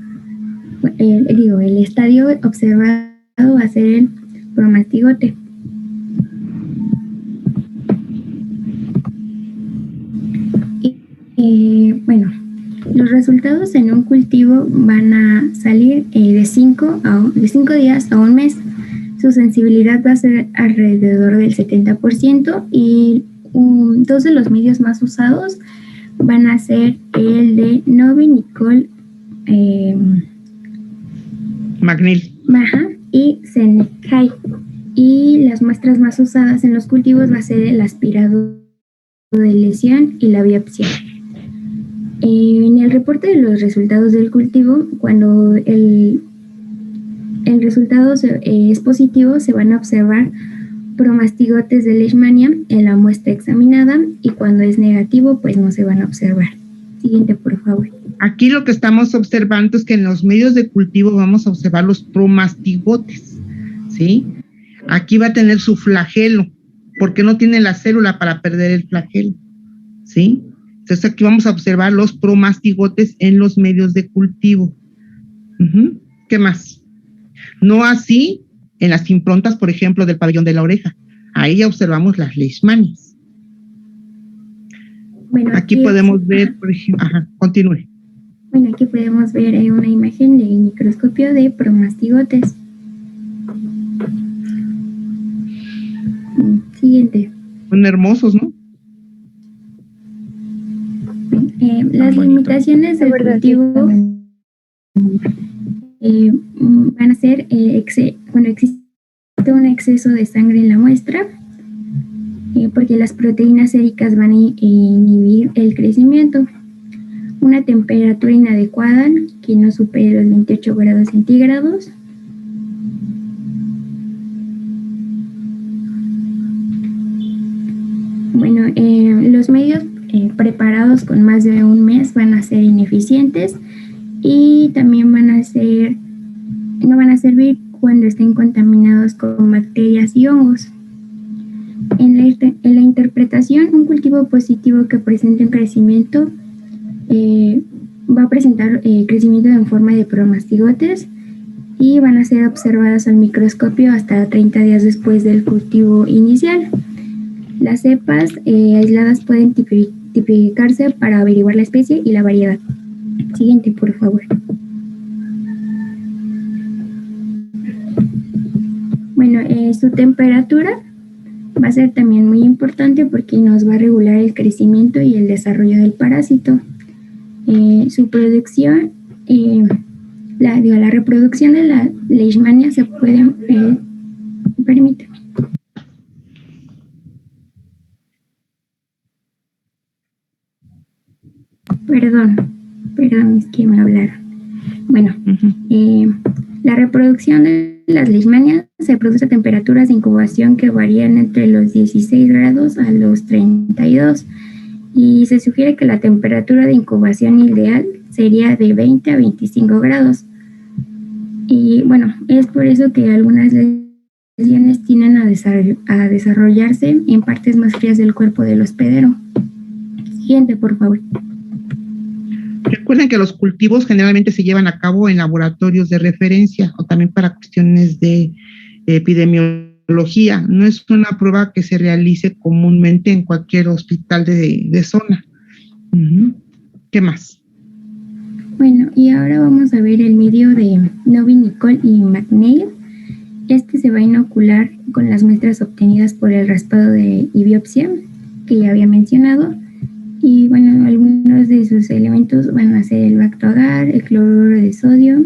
estadio observado va a ser el promastigote. Bueno, los resultados en un cultivo van a salir de 5 días a un mes. Su sensibilidad va a ser alrededor del 70% y dos de los medios más usados van a ser el de Novi, Nicole, Magnil y Senecay. Y las muestras más usadas en los cultivos va a ser el aspirado de lesión y la biopsia. En el reporte de los resultados del cultivo, cuando el resultado es positivo, se van a observar promastigotes de leishmania en la muestra examinada y cuando es negativo, pues no se van a observar. Siguiente, por favor. Aquí lo que estamos observando es que en los medios de cultivo vamos a observar los promastigotes, ¿sí? Aquí va a tener su flagelo, porque no tiene la célula para perder el flagelo, ¿sí? Entonces aquí vamos a observar los promastigotes en los medios de cultivo. ¿Qué más? No así en las improntas, por ejemplo, del pabellón de la oreja. Ahí ya observamos las leishmanias. Bueno, aquí podemos ver, por ejemplo, continúe. Bueno, aquí podemos ver una imagen de microscopio de promastigotes. Siguiente. Son hermosos, ¿no? Las limitaciones del cultivo van a ser, existe un exceso de sangre en la muestra, porque las proteínas séricas van a inhibir el crecimiento, una temperatura inadecuada que no supere los 28 grados centígrados, bueno, los medios preparados con más de un mes van a ser ineficientes y también no van a servir cuando estén contaminados con bacterias y hongos. En la interpretación, un cultivo positivo que presente un crecimiento va a presentar crecimiento en forma de promastigotes y van a ser observadas al microscopio hasta 30 días después del cultivo inicial. Las cepas aisladas pueden tipificarse para averiguar la especie y la variedad. Siguiente, por favor. Bueno, su temperatura va a ser también muy importante porque nos va a regular el crecimiento y el desarrollo del parásito. Su producción, la reproducción de la leishmania se puede, permítame. Perdón, es que me hablaron. Bueno, la reproducción de las leishmanias se produce a temperaturas de incubación que varían entre los 16 grados a los 32 y se sugiere que la temperatura de incubación ideal sería de 20 a 25 grados. Y bueno, es por eso que algunas lesiones tienden a desarrollarse en partes más frías del cuerpo del hospedero. Siguiente, por favor. Recuerden que los cultivos generalmente se llevan a cabo en laboratorios de referencia o también para cuestiones de epidemiología biología, no es una prueba que se realice comúnmente en cualquier hospital de zona. ¿Qué más? Bueno, y ahora vamos a ver el medio de Novi, Nicole y McNeil. Este se va a inocular con las muestras obtenidas por el raspado y biopsia, que ya había mencionado. Y bueno, algunos de sus elementos van a ser el bactoagar, el cloruro de sodio,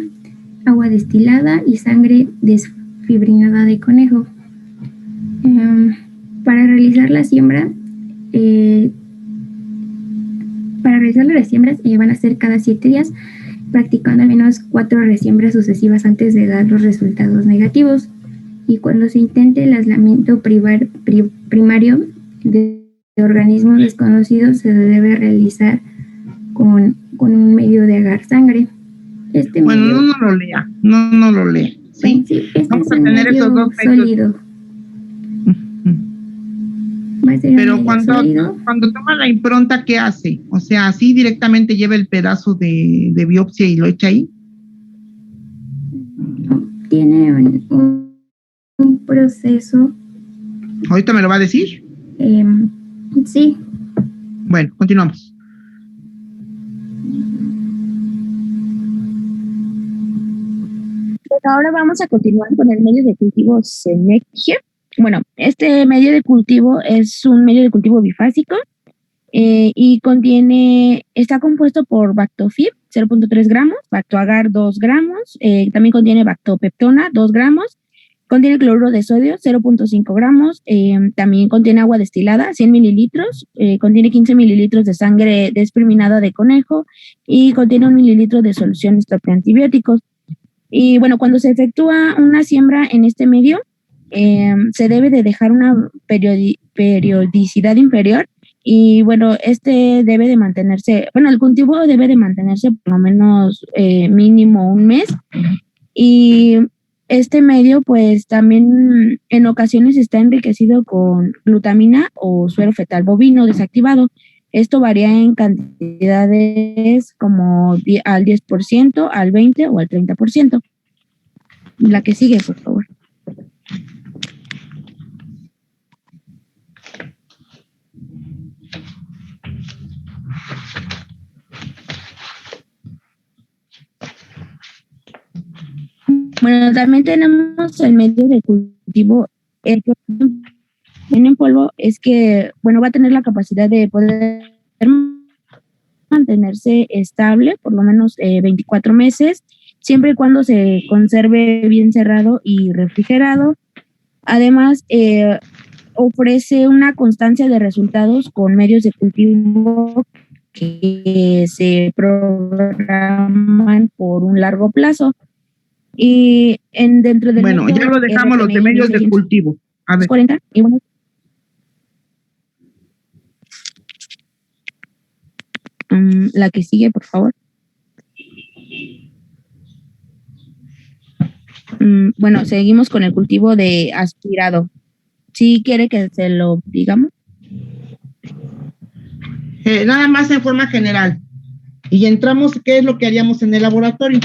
agua destilada y sangre desfibrinada de conejo. Para realizar la siembra, las siembras van a ser cada 7 días, practicando al menos 4 resiembras sucesivas antes de dar los resultados negativos. Y cuando se intente el aislamiento primario de organismos desconocidos, se debe realizar con un medio de agar sangre. Bueno, medio, no lo lea. ¿Sí? Sí, vamos a tener esos dos sólido. Pero cuando toma la impronta, ¿qué hace? O sea, ¿así directamente lleva el pedazo de biopsia y lo echa ahí? Tiene un proceso. ¿Ahorita me lo va a decir? Sí. Bueno, continuamos. Pues ahora vamos a continuar con el medio de cultivo Senectio. Bueno, este medio de cultivo es un medio de cultivo bifásico y está compuesto por Bactofib 0.3 gramos, Bactoagar 2 gramos, también contiene Bactopeptona 2 gramos, contiene cloruro de sodio 0.5 gramos, también contiene agua destilada 100 mililitros, contiene 15 mililitros de sangre despriminada de conejo y contiene 1 mililitro de solución stop de antibióticos. Y bueno, cuando se efectúa una siembra en este medio, se debe de dejar una periodicidad inferior y bueno, debe de mantenerse, el cultivo debe de mantenerse por lo menos mínimo un mes y este medio pues también en ocasiones está enriquecido con glutamina o suero fetal bovino desactivado. Esto varía en cantidades como al 10%, al 20% o al 30%. La que sigue, por favor. Bueno, también tenemos el medio de cultivo. El que viene en polvo es que, va a tener la capacidad de poder mantenerse estable por lo menos 24 meses, siempre y cuando se conserve bien cerrado y refrigerado. Además, ofrece una constancia de resultados con medios de cultivo que se programan por un largo plazo. Y dentro del bueno, ya lo dejamos los de medios de cultivo. A ver. 40 y bueno. La que sigue, por favor. Bueno, seguimos con el cultivo de aspirado. ¿Sí quiere que se lo digamos? Nada más en forma general. Y entramos, ¿qué es lo que haríamos en el laboratorio?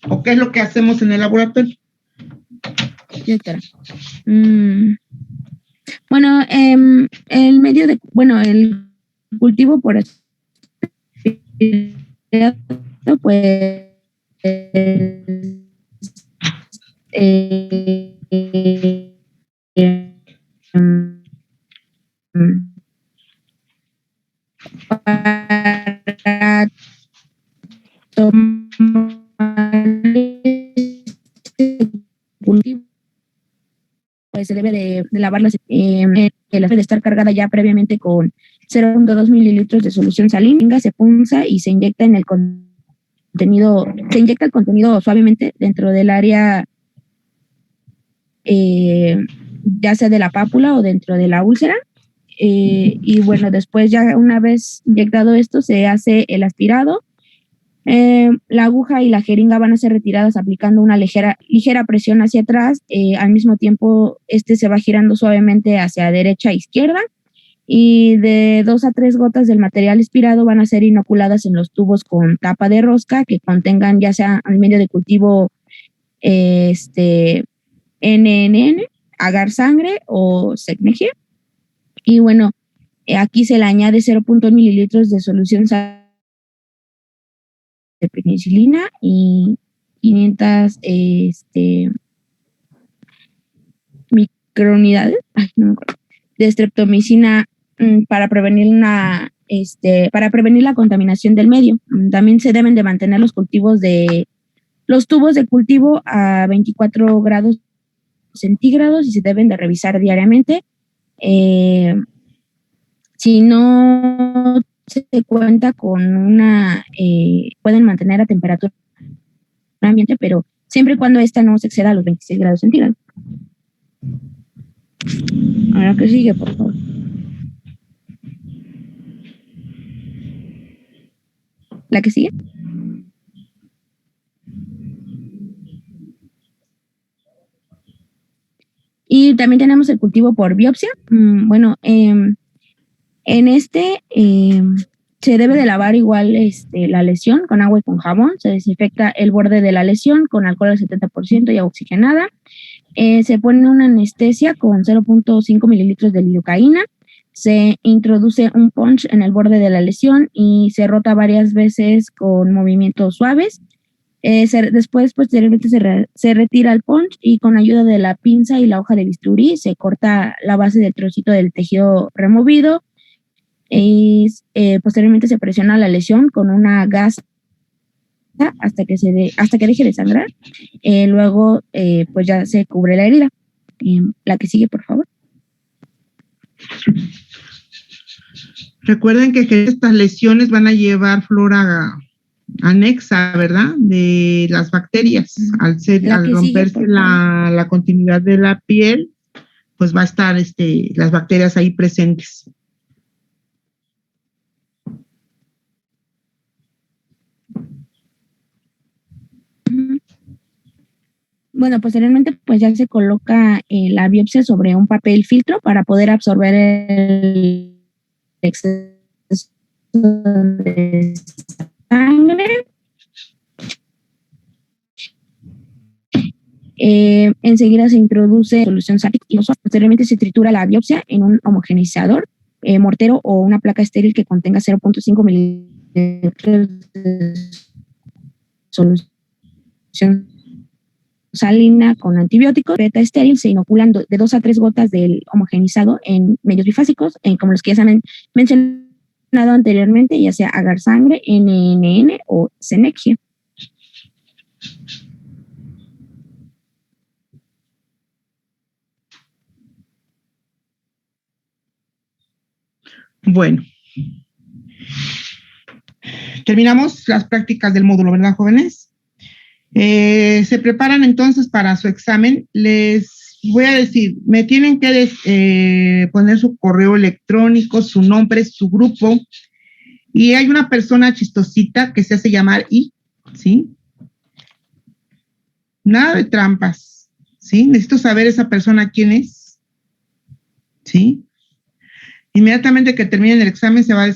¿O qué es lo que hacemos en el laboratorio? Bueno, el medio de, el cultivo por pues para tomar cultivo pues se debe de lavar la debe de estar cargada ya previamente con 0.2 mililitros de solución salina, se punza y se inyecta el contenido suavemente dentro del área ya sea de la pápula o dentro de la úlcera y bueno, después ya una vez inyectado esto se hace el aspirado. La aguja y la jeringa van a ser retiradas aplicando una ligera presión hacia atrás, al mismo tiempo se va girando suavemente hacia derecha e izquierda y de 2 a 3 gotas del material aspirado van a ser inoculadas en los tubos con tapa de rosca que contengan ya sea al medio de cultivo NNN agar sangre o Secnegie. Y bueno, aquí se le añade 0.1 mililitros de solución de penicilina y 500 microunidades, no me acuerdo, de streptomicina para prevenir para prevenir la contaminación del medio. También se deben de mantener los tubos de cultivo a 24 grados centígrados y se deben de revisar diariamente. Si no se cuenta con pueden mantener a temperatura ambiente, pero siempre y cuando esta no se exceda a los 26 grados centígrados. Ahora que sigue, por favor. La que sigue. Y también tenemos el cultivo por biopsia. Bueno, en se debe de lavar igual la lesión con agua y con jabón. Se desinfecta el borde de la lesión con alcohol al 70% y agua oxigenada. Se pone una anestesia con 0.5 mililitros de lidocaína. Se introduce un punch en el borde de la lesión y se rota varias veces con movimientos suaves. Después, posteriormente, se retira el punch y con ayuda de la pinza y la hoja de bisturí se corta la base del trocito del tejido removido y posteriormente se presiona la lesión con una gasa hasta que deje de sangrar. Luego, pues ya se cubre la herida. La que sigue, por favor. Recuerden que estas lesiones van a llevar flora anexa, ¿verdad? De las bacterias. Al romperse la continuidad de la piel, pues va a estar las bacterias ahí presentes. Bueno, posteriormente pues ya se coloca la biopsia sobre un papel filtro para poder absorber el exceso de sangre. Enseguida se introduce solución sálica y posteriormente se tritura la biopsia en un homogeneizador, mortero o una placa estéril que contenga 0.5 mililitros de solución salina con antibióticos. Beta estéril se inoculan de 2 a 3 gotas del homogenizado en medios bifásicos, como los que ya se han mencionado anteriormente, ya sea agar sangre, NNN o Senecgia. Bueno, terminamos las prácticas del módulo, ¿verdad, jóvenes? Se preparan entonces para su examen. Les voy a decir, me tienen que poner su correo electrónico, su nombre, su grupo, y hay una persona chistosita que se hace llamar I, ¿sí? Nada de trampas, ¿sí? Necesito saber esa persona quién es, ¿sí? Inmediatamente que terminen el examen se va a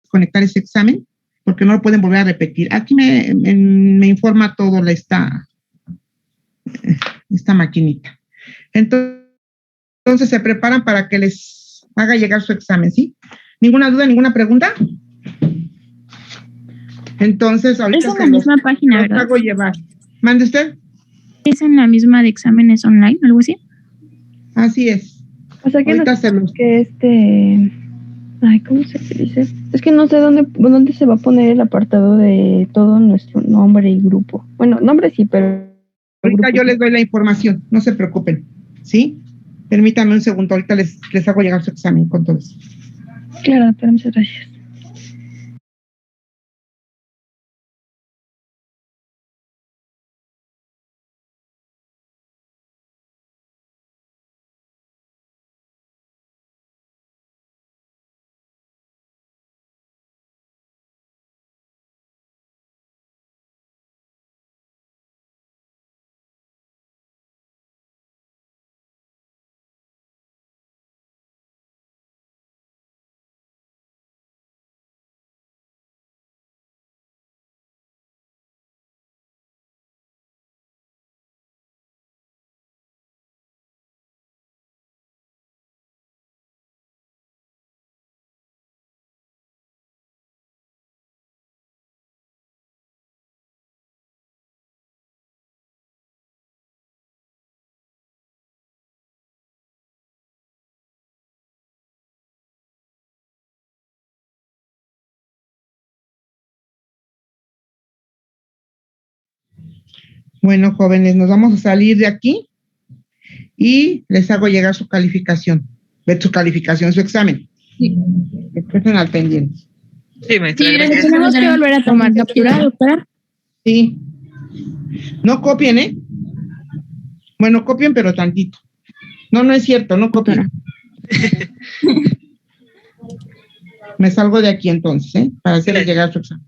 desconectar ese examen porque no lo pueden volver a repetir. Aquí me informa todo esta maquinita. Entonces se preparan para que les haga llegar su examen, ¿sí? ¿Ninguna duda, ninguna pregunta? Entonces, ahorita es en la misma página, ¿verdad? Hago llevar. ¿Mande usted? ¿Es en la misma de exámenes online, algo así? Así es. O sea que ahorita ay, ¿cómo se dice? Es que no sé dónde se va a poner el apartado de todo nuestro nombre y grupo. Bueno, nombre sí, pero ahorita yo les doy la información, no se preocupen, ¿sí? Permítanme un segundo, ahorita les hago llegar su examen con todo eso. Claro, pero muchas gracias. Bueno, jóvenes, nos vamos a salir de aquí y les hago llegar su calificación, su examen. Sí. Estén al pendiente. Sí, maestra, Sí, gracias. tenemos que volver a tomar captura, doctora. Sí. No copien, ¿eh? Bueno, copien, pero tantito. No es cierto, no copien. Me salgo de aquí entonces, ¿eh? Para hacerles llegar su examen.